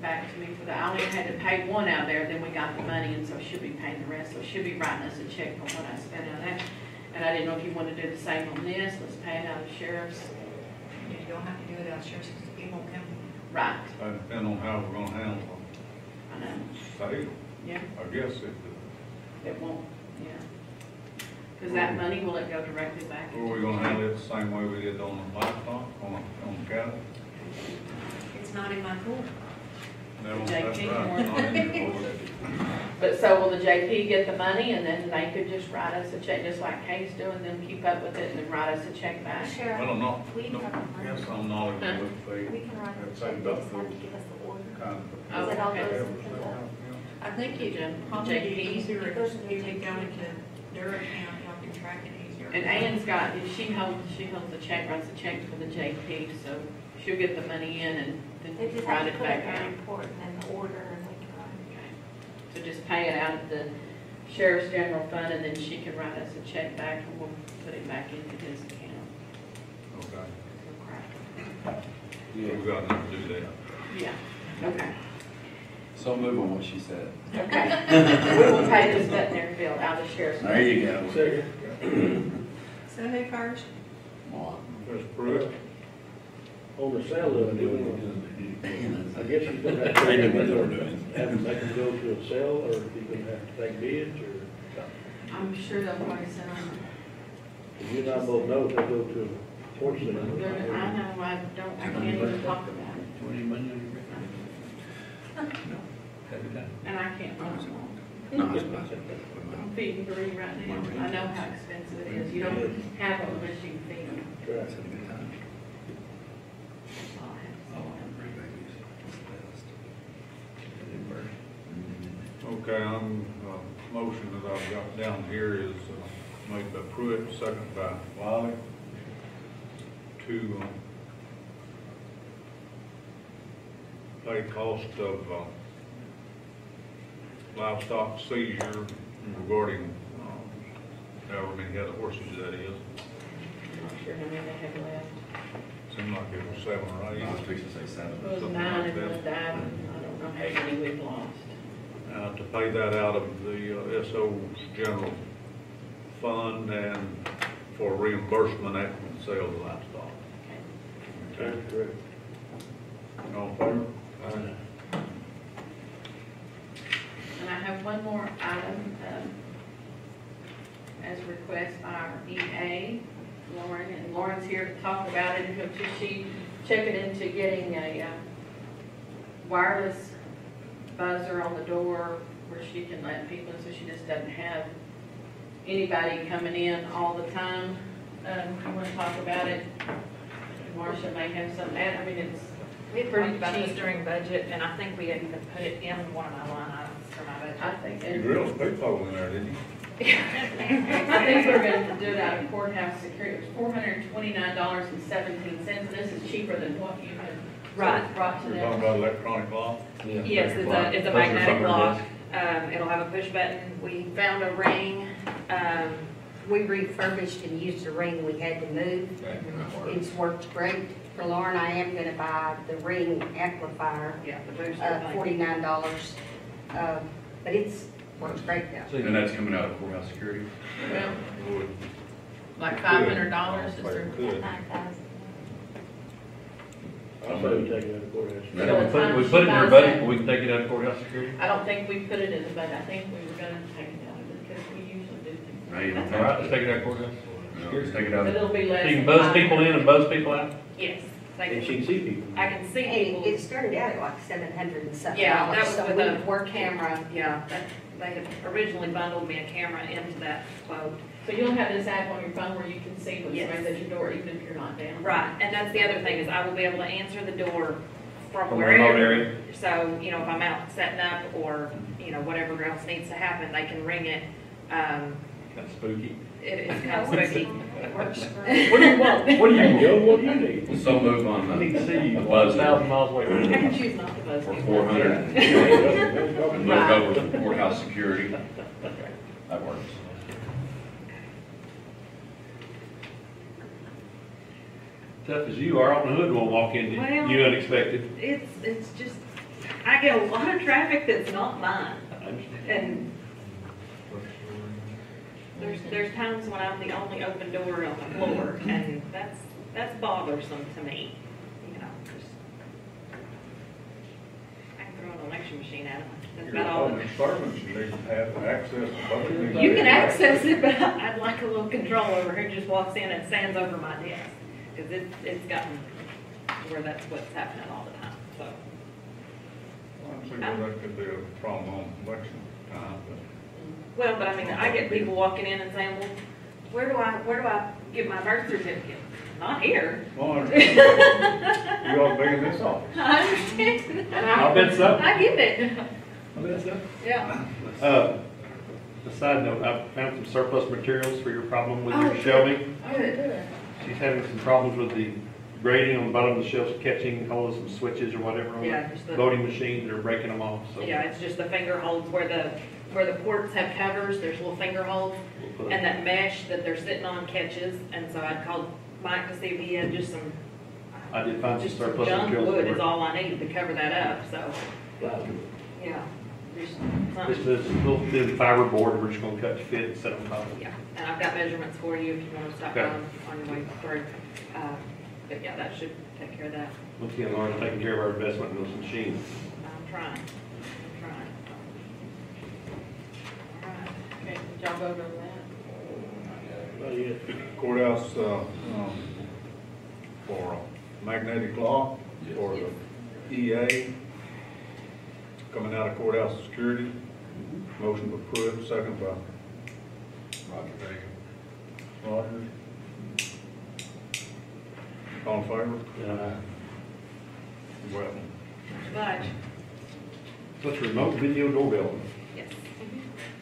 back to me for that. I only had to pay one out there, then we got the money, and so she'll be paying the rest. So she'll be writing us a check for what I spent out of that. And I didn't know if you wanted to do the same on this. Let's pay it out of the sheriff's. You don't have to do it out there, because it won't come. Right. That depends on how we're gonna handle I know. sale. Yeah. I guess It won't, yeah. Because that money, will it go directly back? Or we're gonna handle it the same way we did on the livestock, on the cattle? It's not in my pool. No, The that's JP right. one. Not in your order. But so will the JP get the money, and then they could just write us a check, just like Kay's doing, then keep up with it and then write us a check back? Sheriff, Well, I'm not, we can no, write the money. yes, I'm knowledgeable with We the can write That's the check, like they just about have to give us the order. kind of. Oh, Is it all okay. goes into the, I think it'd probably be easier if you could go into their account, y'all can track it easier. And Ann's got, if she holds the check, writes the check for the JP, so she'll get the money in and they then just write have to it put it back in the out. report and then the order and we can write it. Okay. So just pay it out of the sheriff's general fund, and then she can write us a check back, and we'll put it back into his account. Okay. So crap. We've got enough to do that. Yeah, okay. So move on what she said. Okay. We will pay this veterinary bill out of the sheriff's. There you go. So who first? Mr. Pruitt? On the sale of it, I guess you're gonna have to They knew what they were doing. have to make them go to a sale, or if you're gonna have to take bids, or I'm sure they'll probably send them. if you and I both know if they go to a horse sale. I know, I can't even talk about it. And I can't talk about it. No, it's fine. I'm feeding 3 right now. I know how expensive it is. You don't have them unless you feed them. Right. It's a good time. That's all I have to Oh, say. three babies. That's the best. Okay, motion that I've got down here is made by Pruitt, second by Wiley, to pay cost of livestock seizure regarding however many head of horses that is. I'm not sure how many they have left. Seemed like it was 7 or 8. I was fixing to say 7. It was Something 9 like and that. one died, and I don't know how many we've lost. To pay that out of the SO's general fund and for reimbursement after the sale of the livestock. That's correct. All in favor? And I have one more item, as requested by our EA, Lauren, and Lauren's here to talk about it, because she's checking into getting a wireless buzzer on the door where she can let people in, so she just doesn't have anybody coming in all the time. You want to talk about it? Marcia may have some, I mean, it's We had pretty talked about this cheap. during budget, and I think we had even put it in one of my line items for my budget. I think, You drilled a big hole in there, didn't you? I think we're going to do it out of courthouse security. It was $429.17. This is cheaper than what you had Right. brought to You're talking them. about electronic lock? Yes, it's a magnetic lock. It'll have a push button. We found a ring, we refurbished and used a ring we had to move. It's worked great for Lauren. I am gonna buy the ring amplifier, Yeah, the booster. $49. But it's, works great now. And that's coming out of courthouse security? Well, Would. like $500 is their. Could. 9,000. I say we take it out of courthouse. We put it in our budget, but we can take it out of courthouse security. I don't think we put it in the budget. I think we were gonna take it out of it because we usually do things. No, you don't All right, let's take it out of courthouse. No, just take it out. But it'll be less. You can than buzz people in and buzz people out? Yes, And she can see people. I can see And people. it started out at like $700 and something. Yeah, that was So with we a worked camera, yeah, they had originally bundled me a camera into that quote. So you'll have this app on your phone where you can see when Yes. somebody's at your door, even if you're not down. Right, and that's the other thing, is I will be able to answer the door from From a remote wherever. area. So, you know, if I'm out setting up or, you know, whatever else needs to happen, they can ring it. Kind of spooky. It is kind of spooky. It works for. What do you want? What do you want? Joe, what do you need? So move on I need to see you the 1,000 buzzer miles away from I you. can choose not to buzz for people. 400 and move Right. over to courthouse security. That works. Tough as you are, on the hood won't walk into Well- you unexpected. It's just, I get a lot of traffic that's not mine. I understand. And there's times when I'm the only open door on the floor, and that's bothersome to me, you know, just. I can throw an election machine at them, that's You're about all. public servant, you need to have access to public. You can access it, but I'd like a little control over who just walks in and stands over my desk, because it's gotten to where that's what's happening all the time, so. I'm sure that could be a problem on election time, but. Well, but I mean, I get people walking in and saying, well, where do I get my birth certificate? Not here. Well, you ought to be in this office. I understand. And I'll bet so. I get it. I bet so. Yeah. A side note, I found some surplus materials for your problem with Oh, your good. shelving. Oh, good. She's having some problems with the grading on the bottom of the shelves, catching hold of some switches or whatever on Yeah, the just the- voting machines that are breaking them off, so. Yeah, it's just the finger holds where the ports have covers, there's little finger holds, we'll put and that mesh that they're sitting on catches, and so I'd called Mike to see if he had just some, I did find some just some surplus junk materials. wood that is were- all I need to cover that up, so, Plywood. yeah. Just This something. is a little thin fiber board, we're just gonna cut to fit and set on top of it. Yeah, and I've got measurements for you if you want to stop Okay. on your way through. But yeah, that should take care of that. Once again, Lauren, taking care of our investment in those machines. I'm trying. All right. Okay, did y'all go over that? Well, yeah. Courthouse, for magnetic lock, for the EA, coming out of courthouse security. Motion to approve, second by Roger Bacon. Rogers. All in favor? Welcome. But, What's remote video doorbell? yes.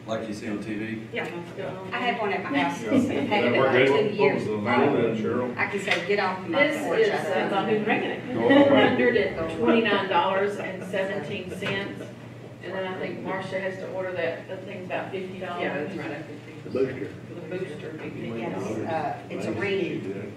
Like you see on TV? Yeah. I have one at my house, Yeah. it's been had That it work about good? 2 years. What was the amount of that, Cheryl? I can say, get off my This porch. is, I depends on who's ringing it, Go on, right. $129.17. And then I think Marcia has to order that thing's about $50. Yeah, that's right. The booster. For the booster, $50. Yes, it's a ring,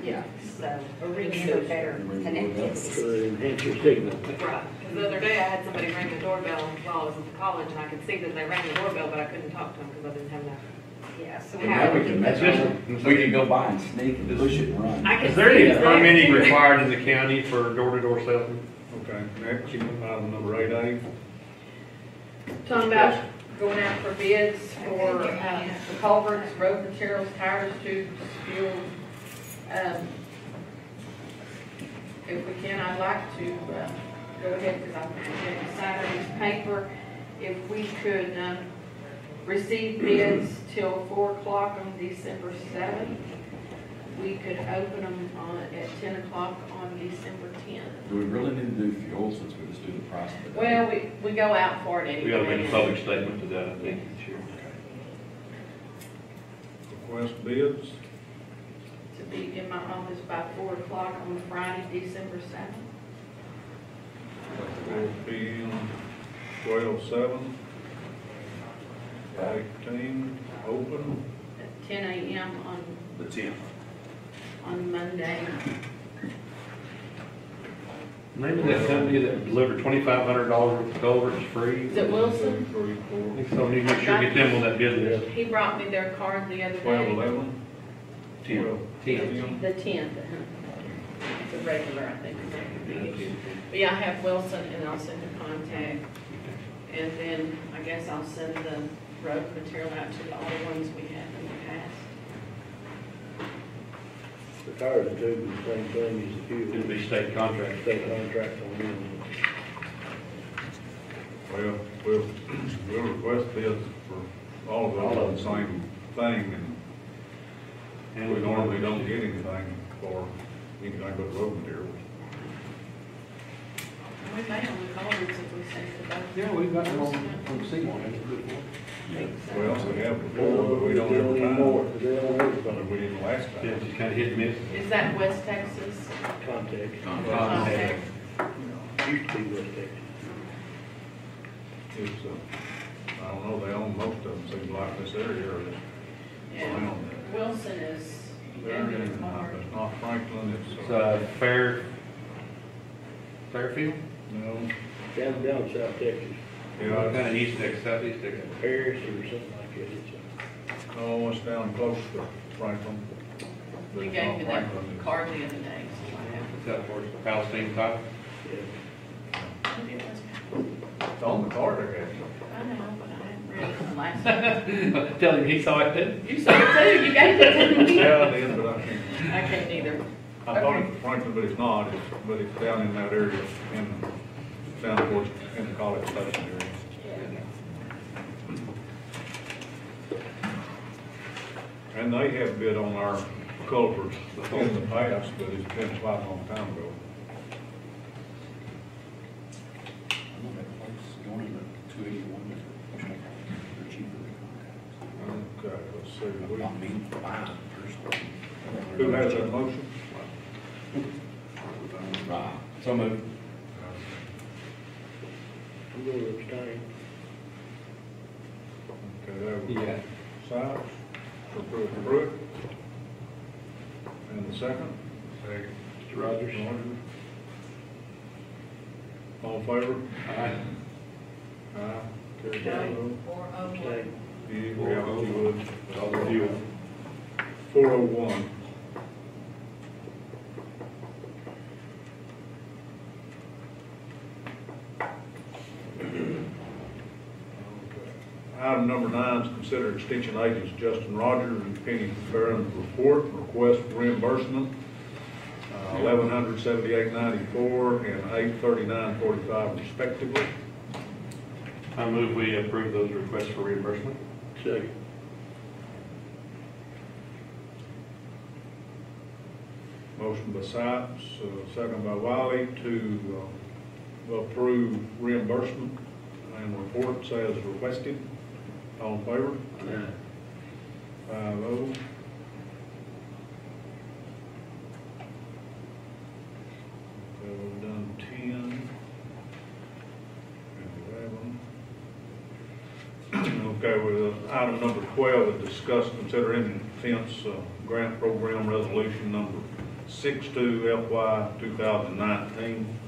Yeah. so A ring it's for booster. better connectivity. So it enhance your signal. Right, because the other day I had somebody ring the doorbell while I was at college, and I could see that they rang the doorbell, but I couldn't talk to them because I didn't have enough Yeah, so And now we can mess with it. We can go by and sneak and push it and run. I can Is there any see that. permitting required in the county for door-to-door salesmen? Okay, next, item number 8A. Talking about going out for bids for the culverts, road materials, tires, tubes, fuel. If we can, I'd like to go ahead, because I'm getting Saturday's paper, if we could receive bids till 4 o'clock on December 7th. We could open them at 10 o'clock on December 10th. Do we really need to do fuel since we just do the price of it? Well, we go out for it anyway. We gotta make a public statement to that, I think, this year. Request bids. To be in my office by 4 o'clock on Friday, December 7th. 4 p.m., 12/7, 18, open. At 10 a.m. The 10th. on Monday. Name of that company that delivered $2,500 worth of culverts free? Is it Wilson? 2, 3, 4, I think so, need to make sure, get them on that bid list. He brought me their card the other 12, day. 11. 10. 10. The 10th. It's a regular, I think. But yeah, I have Wilson and I'll send a contact. And then I guess I'll send the road material out to all the ones we have in the past. The tires and tubes, the same thing as the fuel. It'd be state contract. State contract on them. Well, we'll request bids for all of those on the same thing, and we normally don't get anything for anything but road materials. We may on the culverts if we send it back. Yeah, we've got them on Seymour, haven't we? Well, we have before, but we don't They every need time. more, 'cause they don't have But we didn't last Yeah, time. just kinda hit and miss. Is that West Texas? contact. Contact. Used to be West Texas. It's, I don't know, they own most of them, seems like this area, or Yeah. Wilson is. it's not Franklin, It's, it's, Fairfield? no, Down south Texas, yeah, Kinda east Texas, southeast Texas. Paris or something like that. It's oh, it's down close to Franklin. But He it's gave not me that Franklin. card the other day, so I have. Is that for Palestine type? Maybe it was- It's on the card, I guess. I know, but I hadn't read it the last time. Tell him he saw it too. You saw it too, you gave it to me. Yeah, I did, but I can't. I can't either. I thought it was Franklin, but it's not, but it's down in that area, down towards, in the college station area. And they have bid on our culverts in the past, but it's been quite a long time ago. I know that place going into 281, they're cheaper than contacts. Okay, let's see. I'm not mean to buy them personally. Who has that motion? Right. So moved. I'm going to abstain. Okay, that was Yeah. Sykes, for Pruitt. And the second? Second. Mr. Rogers. All in favor? Aye. Aye. Carry Okay. vote. 401. Yeah, you would. All the fuel. 401. Item number 9 is consider extension agents Justin Rogers and Penny Barron's report, request for reimbursement, $1,178.94 and $839.45 respectively. I move we approve those requests for reimbursement. Second. Motion by Sipes, second by Wiley to approve reimbursement and reports as requested. All in favor? 5-0. Okay, we've done 10 and 11. Okay, with item number 12, is discuss, consider intense grant program resolution number 62 FY 2019.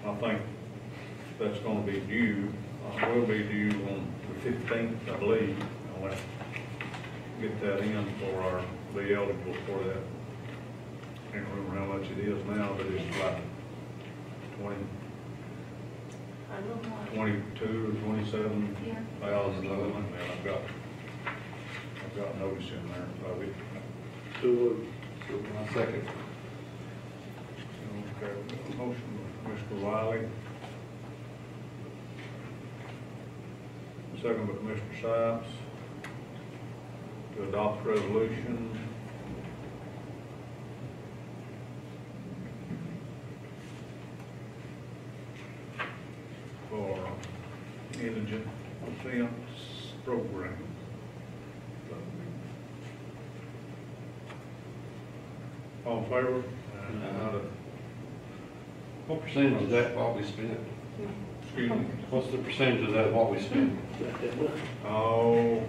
I think that's going to be due, will be due on the 15th, I believe. I'll have to get that in for our, be eligible for that. Can't remember how much it is now, but it's like 22 or 27 thousand, something like that. I've got notice in there, so So, I'll second. okay, motion, Mr. Wiley. Second by Commissioner Sipes to adopt resolution for indigent defense program. All in favor? What percentage is that what we spent? Excuse me? What's the percentage of that what we spent? Oh,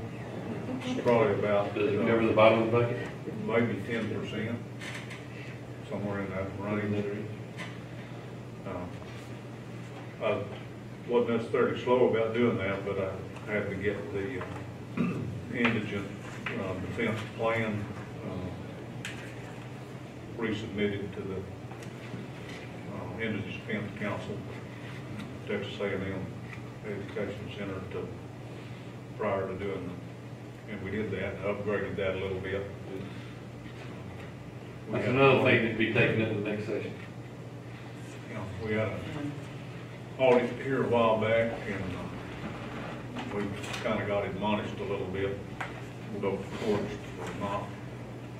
it's probably about. Does it cover the bottom of the bucket? Maybe 10%, somewhere in that range. I wasn't necessarily slow about doing that, but I had to get the indigent defense plan resubmitted to the Indigent Defense Council, Texas A&M Education Center prior to doing it. And we did that, upgraded that a little bit. That's another thing that'd be taken into the next session. You know, we had an audit here a while back, and we kind of got admonished a little bit. Those courts were not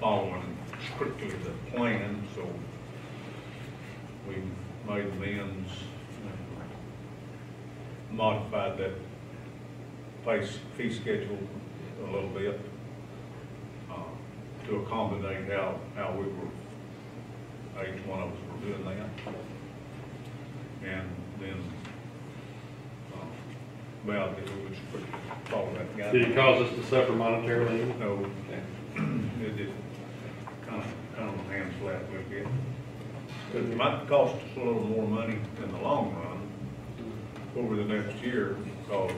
following strictly the plan, so we made amends, modified that fee schedule a little bit to accommodate how we were, each one of us were doing that. And then, well, we would follow that guy. Did it cause us to suffer monetarily? No, it did kind of hands flat a little bit. It might cost us a little more money in the long run over the next year, because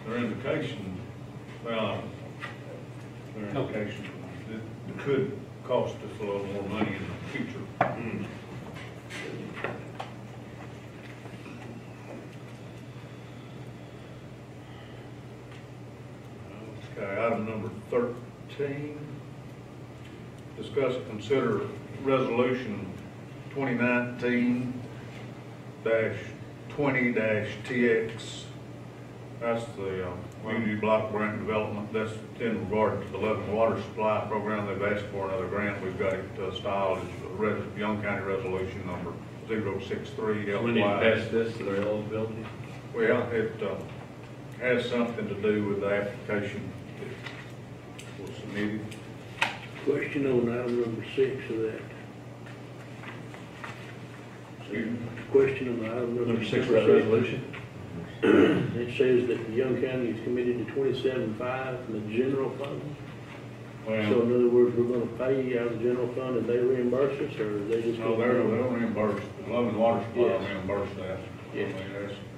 their indication, well, their indication, it could cost us a little more money in the future. Okay, item number 13. Discuss and consider resolution 2019-20-TX. That's the community block grant development. That's in regard to the Lebanon Water Supply Program. They've asked for another grant. We've got it styled as Young County Resolution number 063. We need to pass this to their eligibility. Well, it has something to do with the application that was submitted. question on item number 6 of that. Question on item number 6 of that resolution. It says that the Young County is committed to 27.5 from the general fund. So in other words, we're gonna pay out of the general fund and they reimburse us, or they just? No, they don't reimburse, the Lebanon Water Supply Yes. reimburse that. Yes. I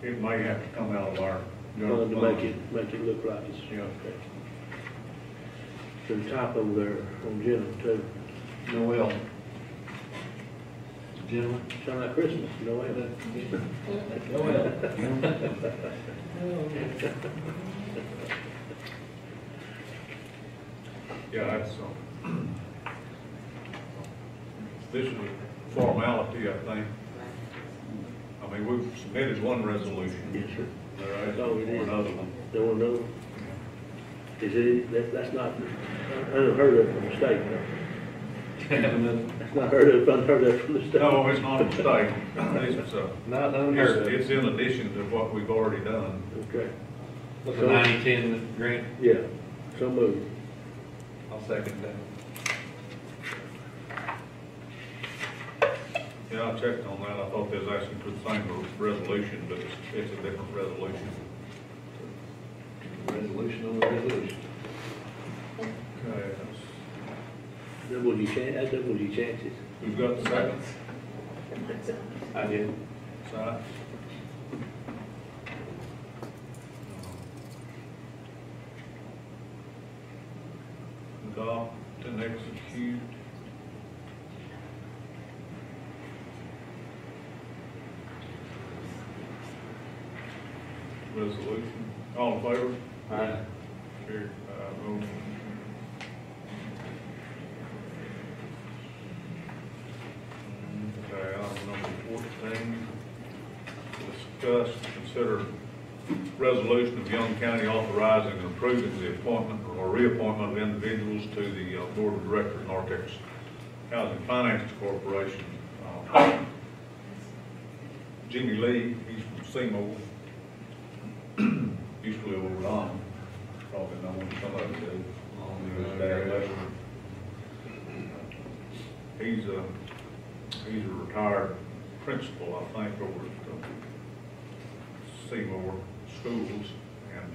mean, it may have to come out of our To general make fund. it look like it's. Yeah. Okay. There's a typo there on general too. Noel. Gentlemen. Sound like Christmas, Noel. Yeah, that's, this is a formality, I think. I mean, we've submitted one resolution. Yes, sir. They're That's all we asking did. for another one. Don't want to know. Is it, that's not unheard of from the state, no? That's not unheard of from the state. No, it's not a mistake. It's, Not unheard of. it's in addition to what we've already done. Okay. With the 90-10 grant. Yeah, so moved. I'll second that. Yeah, I checked on that. I thought they was asking for the same resolution, but it's a different resolution. Resolution on the resolution. Okay, Double your chances. who's got the second? I did. Side? you. Resolution, all in favor? Aye. Carried, vote. Okay, item number 14, discuss, consider resolution of Young County authorizing and approving the appointment or reappointment of individuals to the Board of Directors of Narthex Housing Finance Corporation. Jimmy Lee, he's from Seymour, used to live over on, probably know him, some of you do, on his dad left. He's a retired principal, I think, over at Seymour Schools, and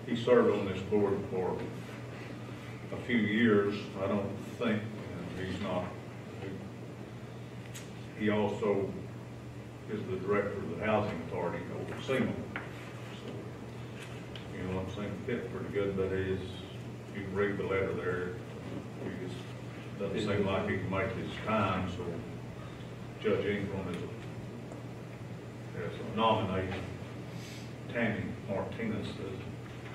he served on this board for a few years. I don't think, and he's not, he also is the director of the Housing Authority over at Seymour. So, you know what I'm saying, fit pretty good, but he is, you can read the letter there, he just doesn't seem like he can make his time, so Judge Ingram has nominated Tammy Martinez as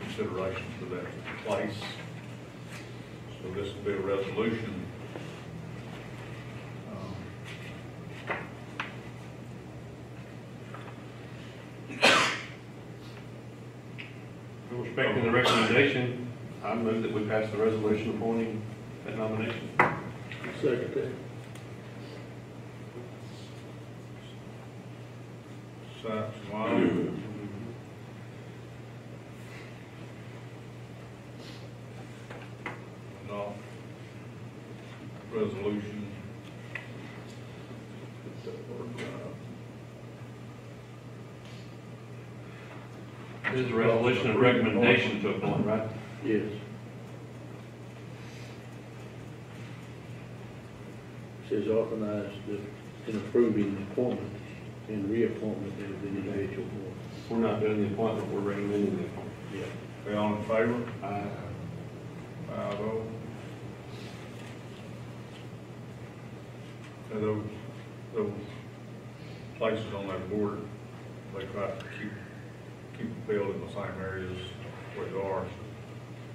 consideration for that place. So this will be a resolution. Respecting the recommendation, I move that we pass the resolution appointing that nomination. Second that. Sipes, Wilder. No. Resolution. Get that word right. This is a resolution of recommendation to appoint, right? Yes. Says authorized in approving the appointment and reappointment of the individual board. We're not doing the appointment, we're recommending the appointment. Yeah. They all in favor? Aye. 5-0. And those places on that board, they try to keep the field in the same areas where they are.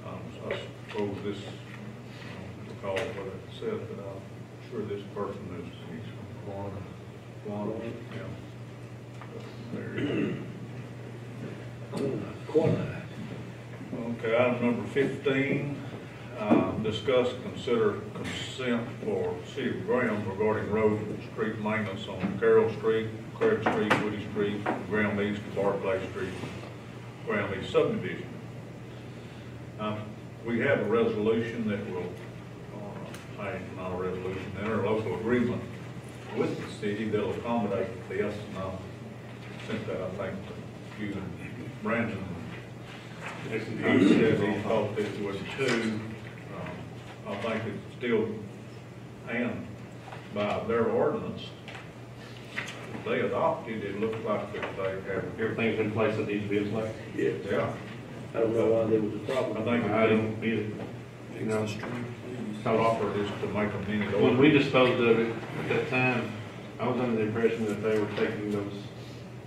So I suppose this, recall what it said, but I'm sure this person is, he's from Quanah. Yeah. There. Quanah. Okay, item number 15, discuss, consider consent for City of Graham regarding road and street maintenance on Carroll Street, Craig Street, Woody Street, Graham East, Barclay Street, Graham East subdivision. We have a resolution that will, not a resolution, interlocal agreement with the city that'll accommodate this, and I sent that, I think, to you and Brandon. He said he thought this was too, I think it's still, and by their ordinance, if they adopted, it looks like that they have. Everything's in place that needs to be in place? Yeah. Yeah. I don't know why there was a problem. I think I don't either. You know, the offer is to make a minute when we disposed of it at that time, I was under the impression that they were taking those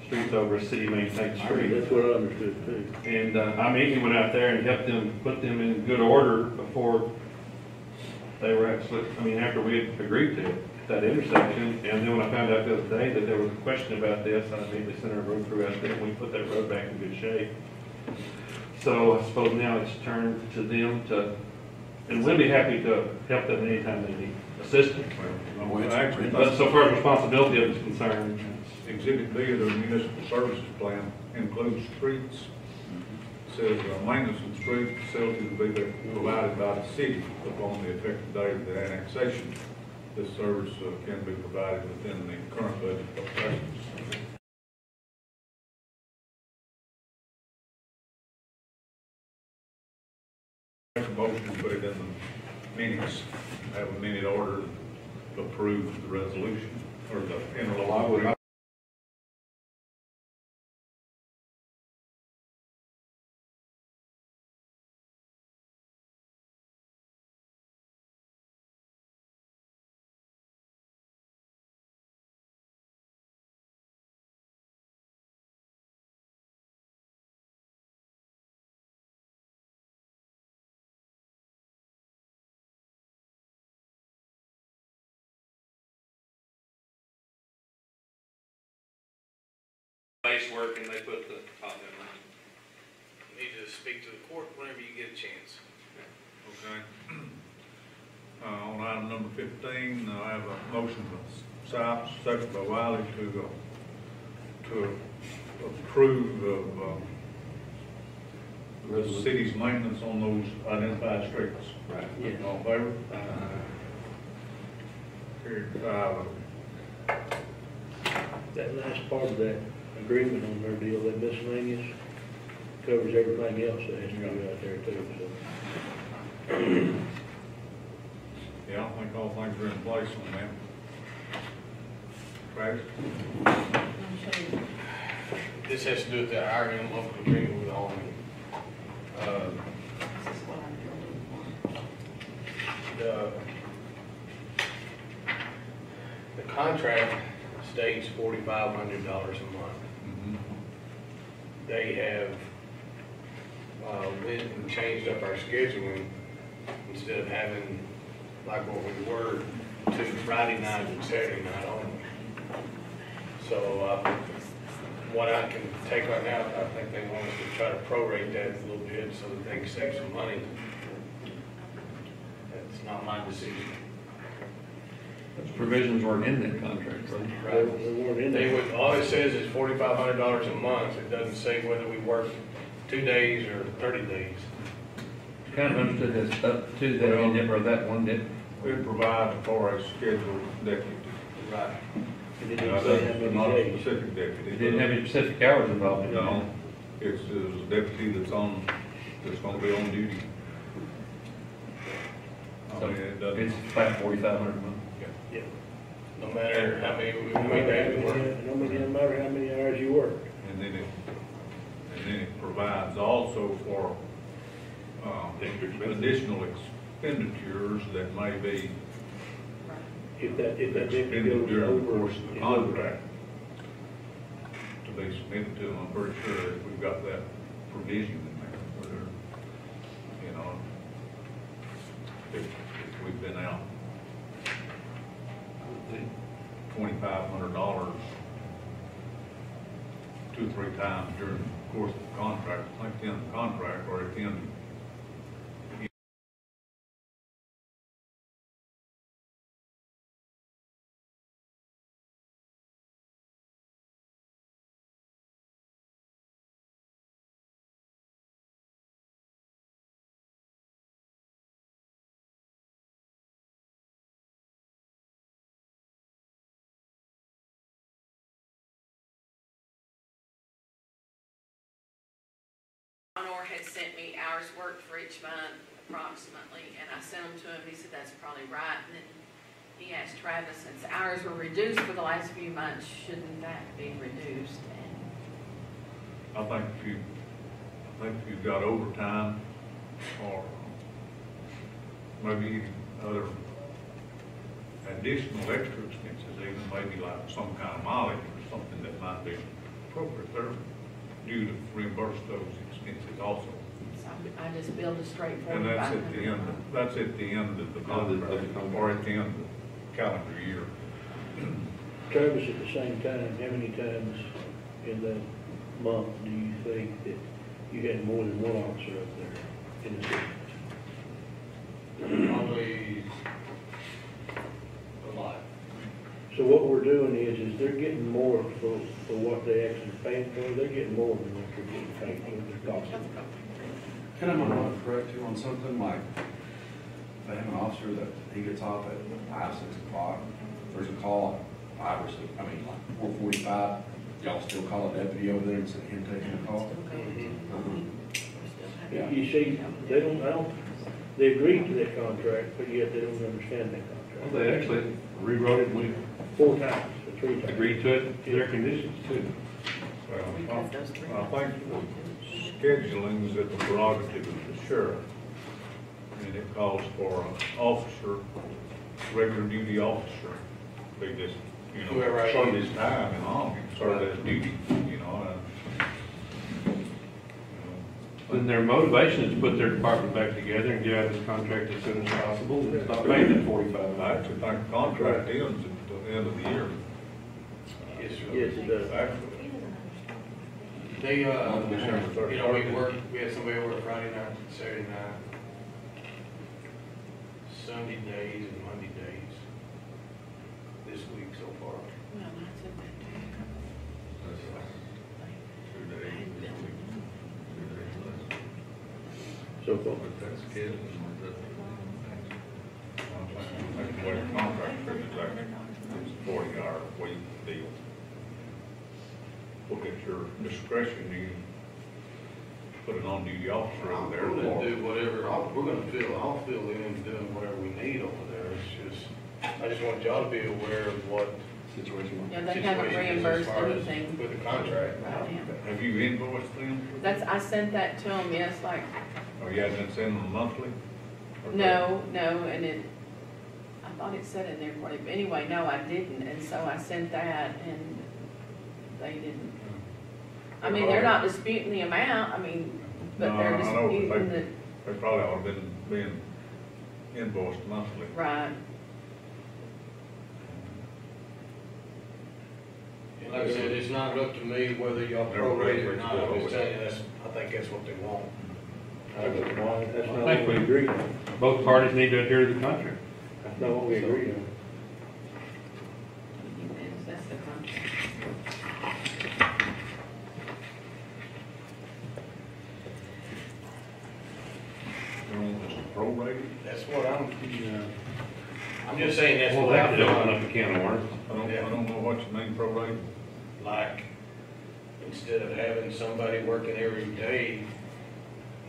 streets over a city maintained street. That's what I understood too. And I immediately went out there and helped them put them in good order before they were actually, after we had agreed to that intersection. And then when I found out the other day that there was a question about this, I immediately sent our road crew out there and we put that road back in good shape. So I suppose now it's turned to them to, and we'll be happy to help them anytime they need assistance. Actually, But so far as responsibility of is concerned, Exhibit B of the municipal services plan includes streets. It says maintenance of street facilities will be provided by the city upon the effective date of the annexation. This service can be provided within the current budget appropriations. Make a motion to put it in the minutes, have a minute order to approve the resolution or the interlocal. base work and they put the top down. You need to speak to the court whenever you get a chance. Okay. On item number 15, I have a motion from Sipes, second by Wiley to approve of the city's maintenance on those identified streets. Right. All in favor? Carried 5. That last part of that agreement on their deal, that miscellaneous, covers everything else that has to go out there too, so. Yeah, I think all things are in place on that. Travis? This has to do with the our interlocal agreement with Albany. The contract states $4,500 a month. Mm-hmm. They have went and changed up our scheduling. Instead of having, like what we were, to Friday night and Saturday night only. So what I can take right now, I think they want us to try to prorate that a little bit so that they can save some money. That's not my decision. Those provisions weren't in that contract, right? They weren't in They there. would, all it says is $4,500 a month. It doesn't say whether we work 2 days or 30 days. Kind of understood this up to that, or that one did. We provide for a scheduled deputy. Right. It didn't say how many Not a days. specific deputy. It didn't have any specific hours involved in it. No, it's a deputy that's gonna be on duty. I So mean, it doesn't. it's flat 4,500 a month. Yeah. No matter how many days we work. No matter how many hours you work. And then it provides also for, additional expenditures that may be If that deputy expended goes during the over. course of the contract to be submitted to them. I'm pretty sure that we've got that provision in there, where, you know, if we've been out $2,500 2 or 3 times during the course of the contract, I think at the end of the contract or at the end. Honor had sent me hours worked for each month approximately, and I sent them to him. He said that's probably right. And then he asked Travis, since hours were reduced for the last few months, shouldn't that be reduced? And I think if you've got overtime or maybe other additional extra expenses, even maybe like some kind of mileage or something that might be appropriate, they're due to reimburse those expenses also. so I just billed a straight And that's at the $4,500. that's at the end of the contract, or at the end of the calendar year. Travis, at the same time, how many times in the month do you think that you had more than one officer up there in the city? Probably a lot. So what we're doing is they're getting more for what they actually paying for, they're getting more than what they're getting paid for, they're costing. And I'm gonna correct you on something, like, if I have an officer that he gets off at 5, 6 o'clock, there's a call at 5 or 6, I mean, like 4:45, y'all still call a deputy over there and send him taking a call? You see, they agreed to that contract, but yet they don't understand that Well, contract. they actually rewrote it, we 4 times, or 3 times. agreed to it, their conditions too. Well, I think scheduling is at the prerogative of the sheriff, and it calls for an officer, regular duty officer. They just, Whoever I serve use. his time and on, serve that duty, And their motivation is to put their department back together and get out of this contract as soon as possible, and it's not paying that 45. I actually think the contract ends at the end of the year. Yes, sir. Yes, it does. Actually, They, On December you know, we 31st. worked, we had somebody work Friday night, Saturday night, Sunday days and Monday days this week so far. Well, that's a good So far. That's good. I can wait a contract for it, like, it's a 40-hour week deal. Look at your discretion, you can put an on-duty officer over there. We're gonna do whatever, I'll fill in doing whatever we need over there. It's just, I just want y'all to be aware of what Situation. Yeah, they haven't situation is as reimbursed far as anything. with the contract. Right now. Have you invoiced them? I sent that to them, yes, like, Or you haven't sent them monthly? Or no, and I thought it said in there for you, but anyway, no, I didn't, and so I sent that, and they didn't. I mean, they're not disputing the amount, but No, they're I know, but disputing the, They probably ought to been being invoiced monthly. right. And like I said, it's not up to me whether y'all prorate it or not, I'm just telling you, I think that's what they want. That's not I what think we we- agreed on. Both parties need to adhere to the contract. That's not what we agreed on. That's the contract. You want us to prorate it? That's what I'm just saying that's Well, what I that feel could open like. up a can of worms. I don't know what you mean prorate. Like, instead of having somebody working every day,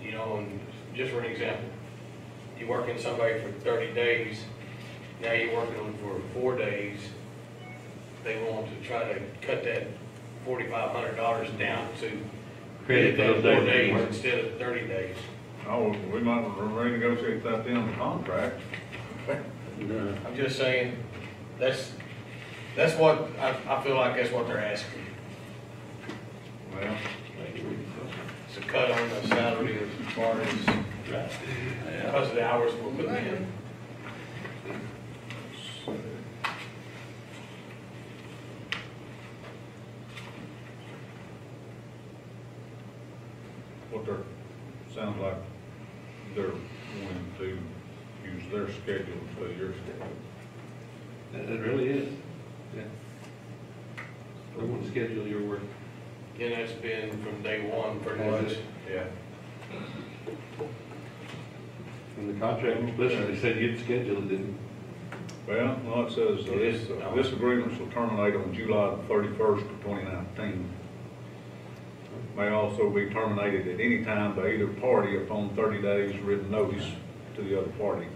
you know, and just for an example, you're working somebody for 30 days, now you're working them for 4 days, they want to try to cut that $4,500 down to Credit that those 4 days. days instead of 30 days. Oh, we might renegotiate that in the contract. No. I'm just saying, that's what, I feel like that's what they're asking. Well, It's a cut on the salary as far as, because of the hours we're putting in. what they're, sounds like they're wanting to use their schedule instead of your schedule. It really is. Yeah. They want to schedule your work. And that's been from day one, pretty Has much. it? Yeah. In the contract, explicitly said you'd schedule it, didn't Well, no, it says, this agreement shall terminate on July 31st of 2019. May also be terminated at any time by either party upon 30 days written notice to the other party.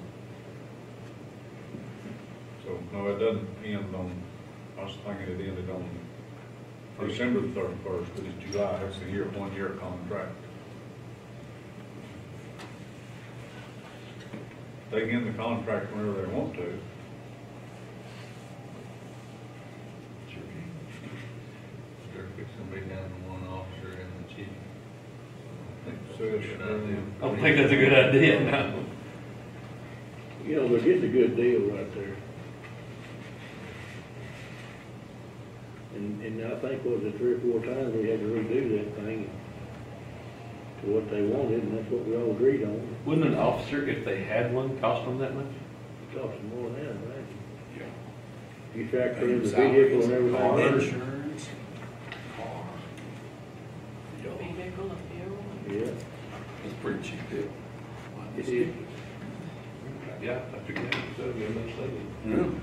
So, no, it doesn't end on, I was thinking it ended on December the 31st, but it's July, that's a year, 1 year contract. They can end the contract whenever they want to. It's gonna be down to one officer and the chief. So it's, I don't think that's a good idea, no. You know, they're getting a good deal right there. And I think, was it 3 or 4 times we had to redo that thing to what they wanted, and that's what we all agreed on. Wouldn't an officer, if they had one, cost them that much? It cost them more than that, right? Yeah. You factor in the vehicle and everything. Insurance. Vehicle and fuel. Yeah, That's a pretty cheap deal. it is. Yeah, I figured that, so, yeah, much later. Yeah.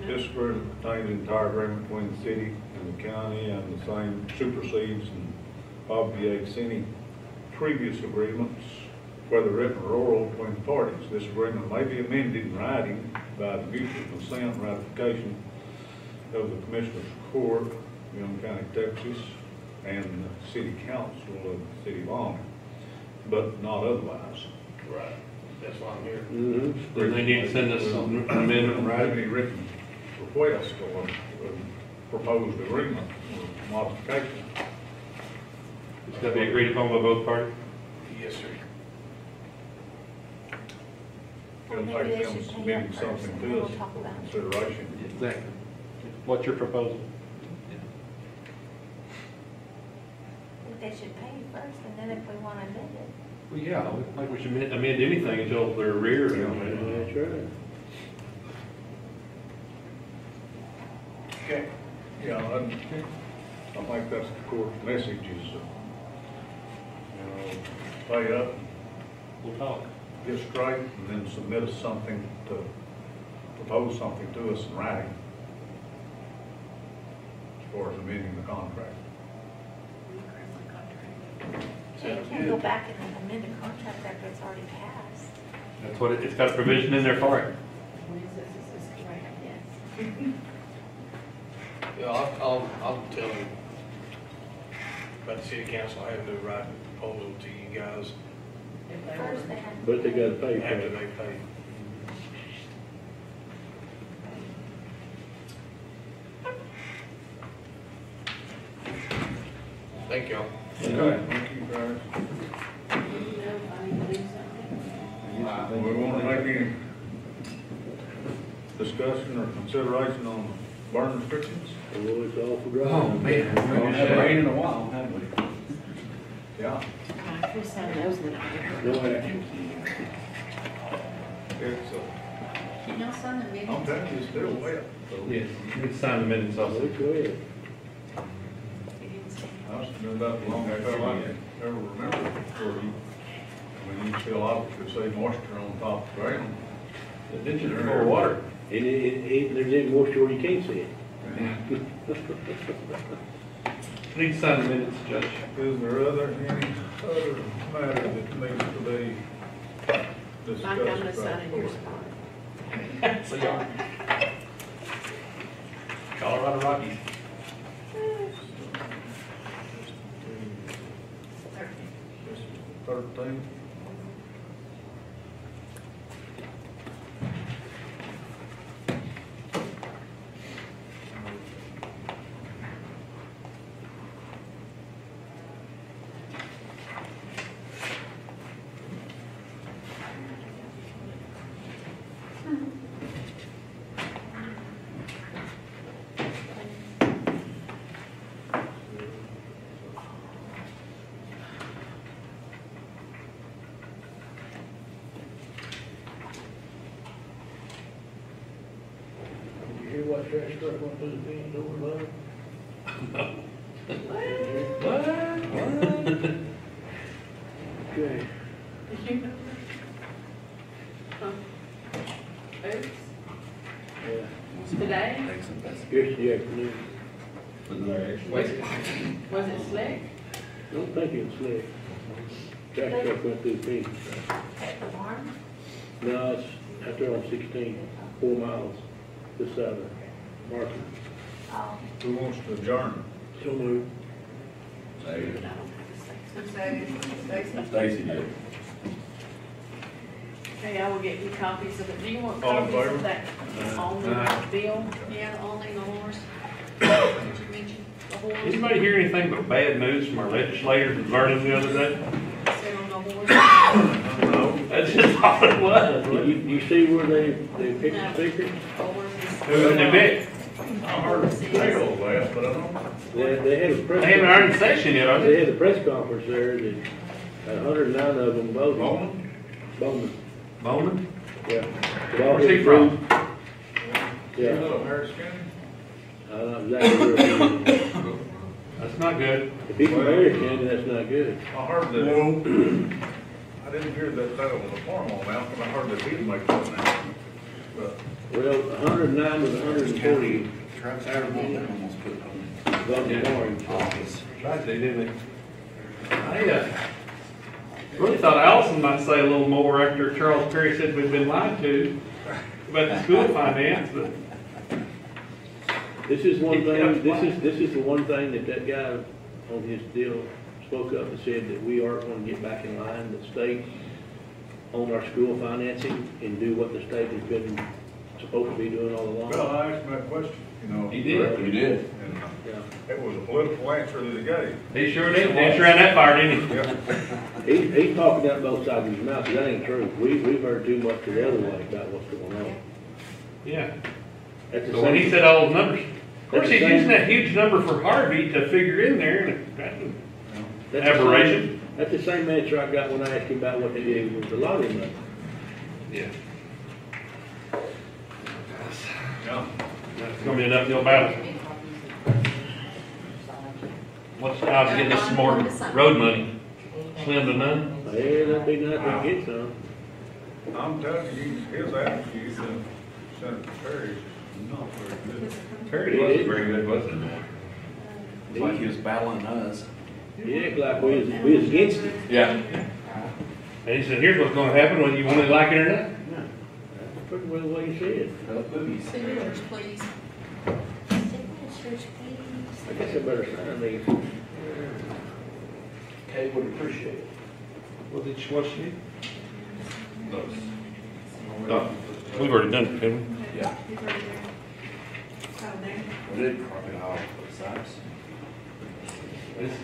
This agreement contains the entire agreement between the city and the county, and the same supersedes and obviates any previous agreements, whether written or oral, between the parties. This agreement may be amended in writing by the mutual consent and ratification of the Commissioners Court, Young County, Texas, and the City Council of the City of Longview, but not otherwise. Right. That's why I'm here. Mm-hmm. Then they need to send us an amendment, Have right? any written request or proposed agreement or modification? It's got to be agreed upon by both parties. Yes, sir. it'll Maybe take they them should pay submitting up first, something and then to we'll us talk for about it. consideration. Exactly. What's your proposal? I think they should pay first, and then if we want to amend it. Well, yeah, I don't think we should amend anything until they're rear. That's right. Okay. Yeah, I think that's the core message is, pay up, We'll talk. get straight, and then submit us something to, propose something to us in writing as far as amending the contract. So you can't go back and amend a contract after it's already passed. That's what it's got a provision in there for it. This is correct, yes. Yeah, I'll tell him about the city council having to write a proposal to you guys If they First, were- they have. But they gotta pay for after it. they pay. Thank y'all. Okay, thank you, guys. We want to make any discussion or consideration on burn restrictions? Oh, it's all for grabs. Oh, man, we haven't had rain in a while, have we? Yeah. We'll sign those then. No action. It's, Can y'all sign the minutes? I'm telling you, it's still wet. So Yes, you can sign the minutes Oh, also. it's good. I was doing that the longest time I can ever remember. Where you, I mean, you feel obviously say moisture on top of the ground. The ditches are full of water. And there's even more sure you can't see it. Need to sign the minutes, Judge. Is there any other matter that needs to be discussed? Mike, I'm gonna sign in your spot. See y'all. Colorado Rockies. Just 13. Did you hear what trash truck went through the fence over above? Okay. Oops, Yeah. today, Yesterday afternoon. was it slick? I don't think it was slick. Trash truck went through the fence. At the barn? No, it's out there on 16, 4 miles this side of Market. Oh. Who wants to adjourn? So moved. Stacy did. Okay, I will get you copies of it. Do you want All in copies favor? of that on the bill? Yeah, only the horse. What you mentioned, the horse. Anybody hear anything but bad news from our legislators in Vernon the other day? Sit on the horse. No. That's just all it was. You see where they picked the speaker? Who in the bit? I heard Dale laugh, but I don't. They had a press. They haven't earned session yet, are They they? had a press conference there that 109 of them voted. Bowman? Bowman, Bowman? yeah. It all Where's he hit from? through. You Yeah, know Harris County? I don't know exactly where it is. That's not good. If he's from Harris County, that's not good. I heard that. I didn't hear that was a formal amount, but I heard that he'd make that announcement. But Well, 109 was 140 Travis Allen almost put voted for him. office. Tried to, didn't they? I really thought Allison might say a little more after Charles Perry said we'd been lied to about the school finance, but This is one thing, this is the one thing that guy on his deal spoke up and said that we are going to get back in line, the state, on our school financing and do what the state has been supposed to be doing all along. Well, I asked him that question, you know. He did. You did. And Yeah. it was a political answer that he gave. he sure did. Dance around that fire, didn't he? Yeah. He's talking out both sides of his mouth, 'cause that ain't true. We've heard too much the other way about what's going on. Yeah. That's the So when he same- said all those numbers, of course, That's he's the same- using that huge number for Harvey to figure in there, and that's an that's the same- aberration. That's the same answer I got when I asked him about what they did with the lottery money. Yeah. It's gonna be an uphill battle. What's the odds of getting us some more road money? Slim to none? Yeah, that'd be nice to get some. I'm telling you, his attitude, Senator Terry, is not very good. Terry wasn't very good, was it? It's like he was battling us. Yeah, like we was against it. Yeah. And he said, here's what's gonna happen whether you wanna like it or not. That's pretty well what he said. Signatures, please. Signatures, please. I guess I better sign these. Kay would appreciate it. What did she, what's she? Oh, we've already done it, haven't we? Yeah. He's right there. Oh, there. We did crocodile size. This is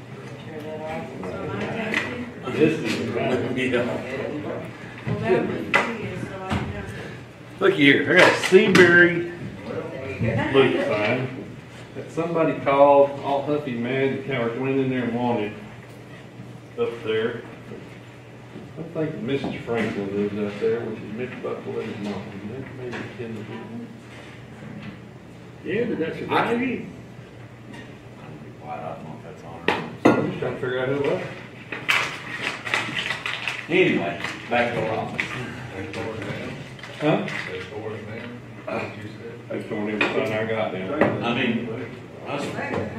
So my tax you? This is right. Well, that was you, so I know. Look here, I got a Seabury loop sign that somebody called all huffy mad, kind of went in there and wanted up there. I think Mrs. Franklin lives out there, which is Mitch Buckle and his mom. Maybe Ken. Yeah, but that's a value. I don't know if that's on her. I'm just trying to figure out who it was. Anyway, back to our office. Huh? They tore it down, what you said. They torn every sign I got down. I mean, us,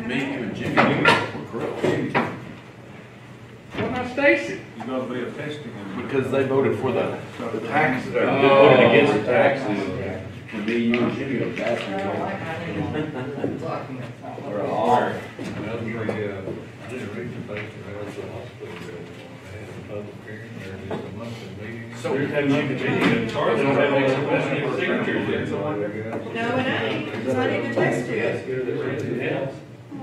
me, you, and Jimmy, were grilled. Why not Stacy? You're gonna be a testing. Because they voted for the taxes, or they Oh. voted against the taxes. And me, you, and Jimmy were passing it We're all. I didn't read the paper, there was a hospital building, they had a public hearing, there was a monthly meeting. So we're having like a meeting, it's hard, they don't have any signatures in. No, it ain't. It's not even texted. Yeah.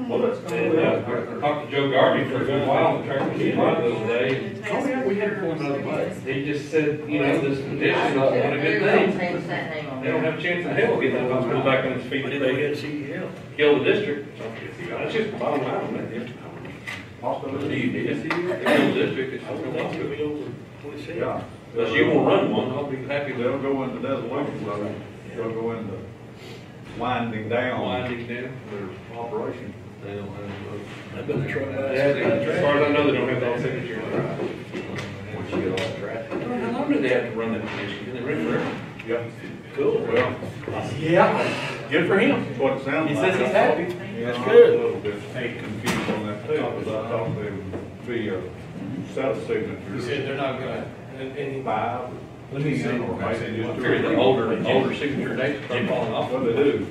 Well, that's and, I talked to Joe Garvey for a good while, and tried to get on the other day. Oh, yeah, we had to pull another way. He just said, you know, this petition is not a good thing. They don't have a chance in hell of getting that hospital back on its feet if they kill the district. That's just the bottom line on that. Hospital, do you need it? Kill the district, it's just a hospital. Yeah. Unless you will run one, I'll be happy to. They'll go into dissolution, so they'll go into winding down. Winding down. Their operation. They don't have I better try that. As far as I know, they don't have all signatures. Once you get all that traffic. How long do they have to run that commission? Can they run forever? Yep. Cool. Well, Yeah, good for him. that's what it sounds He like. says he's happy. Yeah, That's I'm good. a little bit confused on that too, because I thought there would be a set of signatures. He said they're not gonna, and Five. Let me see. Or maybe just I figured the older signature dates start falling off. Well, they do.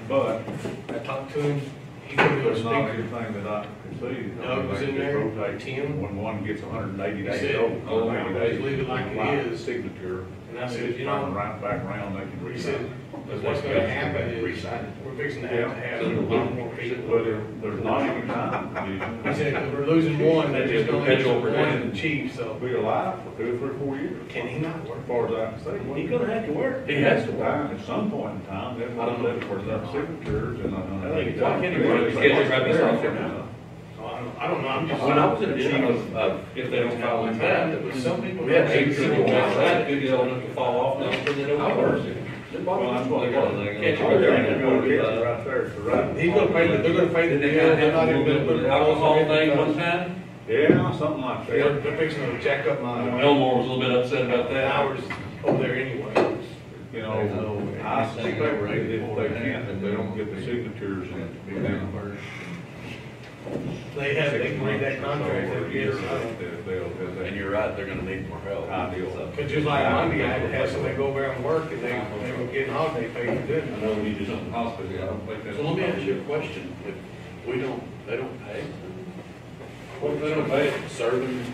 But I talked to him, he put me on there's not speaker. anything that I can see. Doug was in there, Rotate Tim. When one gets 180 He days said, old. oh, 180 guys, days, leave it like it one is. Signature. And I said, you Turn know, right back around, they can he said, resign. but what's gonna happen is, we're fixing to have a lot more people. But there's not any time condition. He said, if we're losing one, they're just gonna lose one in the chief, so. Be alive for 2 or 3 or 4 years. Can he not work? As far as I can see. He's gonna have to work. He has to work at some point in time, they're gonna let it for the signatures and. Why can't he work? He's getting right this off there. I don't know, I'm just. When I was in the chief of, if they don't follow in time, There was some people. we had 8 people outside, could get old enough to fall off, now put it over. Well, that's what they're gonna Catch you do. right there. They're gonna catch you right there, it's the right. He's gonna pay, they're gonna pay the Did they bill, have they're not even a gonna put it. alcohol thing one time? Yeah, something like They're, that. they're fixing to jack up my Elmore was a little bit upset about that. hours over there anyway. You know, I suspect if they can't, if they don't get the signatures and be down. They have, they can read that contract every year, And you're right, they're gonna need more help. Ideal. cause just like Monday, I had to have somebody go over there and work, and they were getting holiday pay for doing I it. know we need to do something hospital, I don't think that's. So let me ask you a question. If we don't, they don't pay, What if they don't pay it? serving,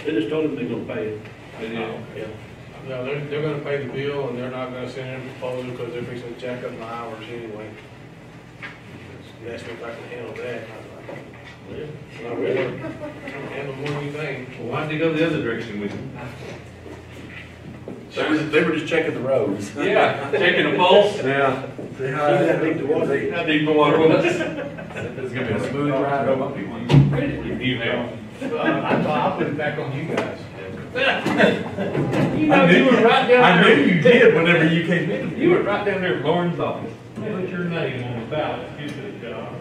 They just told him they're gonna pay it. They did. yeah. No, they're gonna pay the bill, and they're not gonna send in a proposal, cause they're fixing to jack up my hours anyway. You asked me if I could handle that, and I was like, Not really. I can handle more than you think. Well, why'd you go the other direction with him? They were just checking the roads. Yeah, checking the pulse. Yeah. See how deep the water is. How deep the water was. It's gonna be a smooth ride, or bumpy one. You have. I thought I'll put it back on you guys. You know, you were right down there. I knew you did whenever you came in. You were right down there at Lauren's office. Put your name on the ballot, you did a job.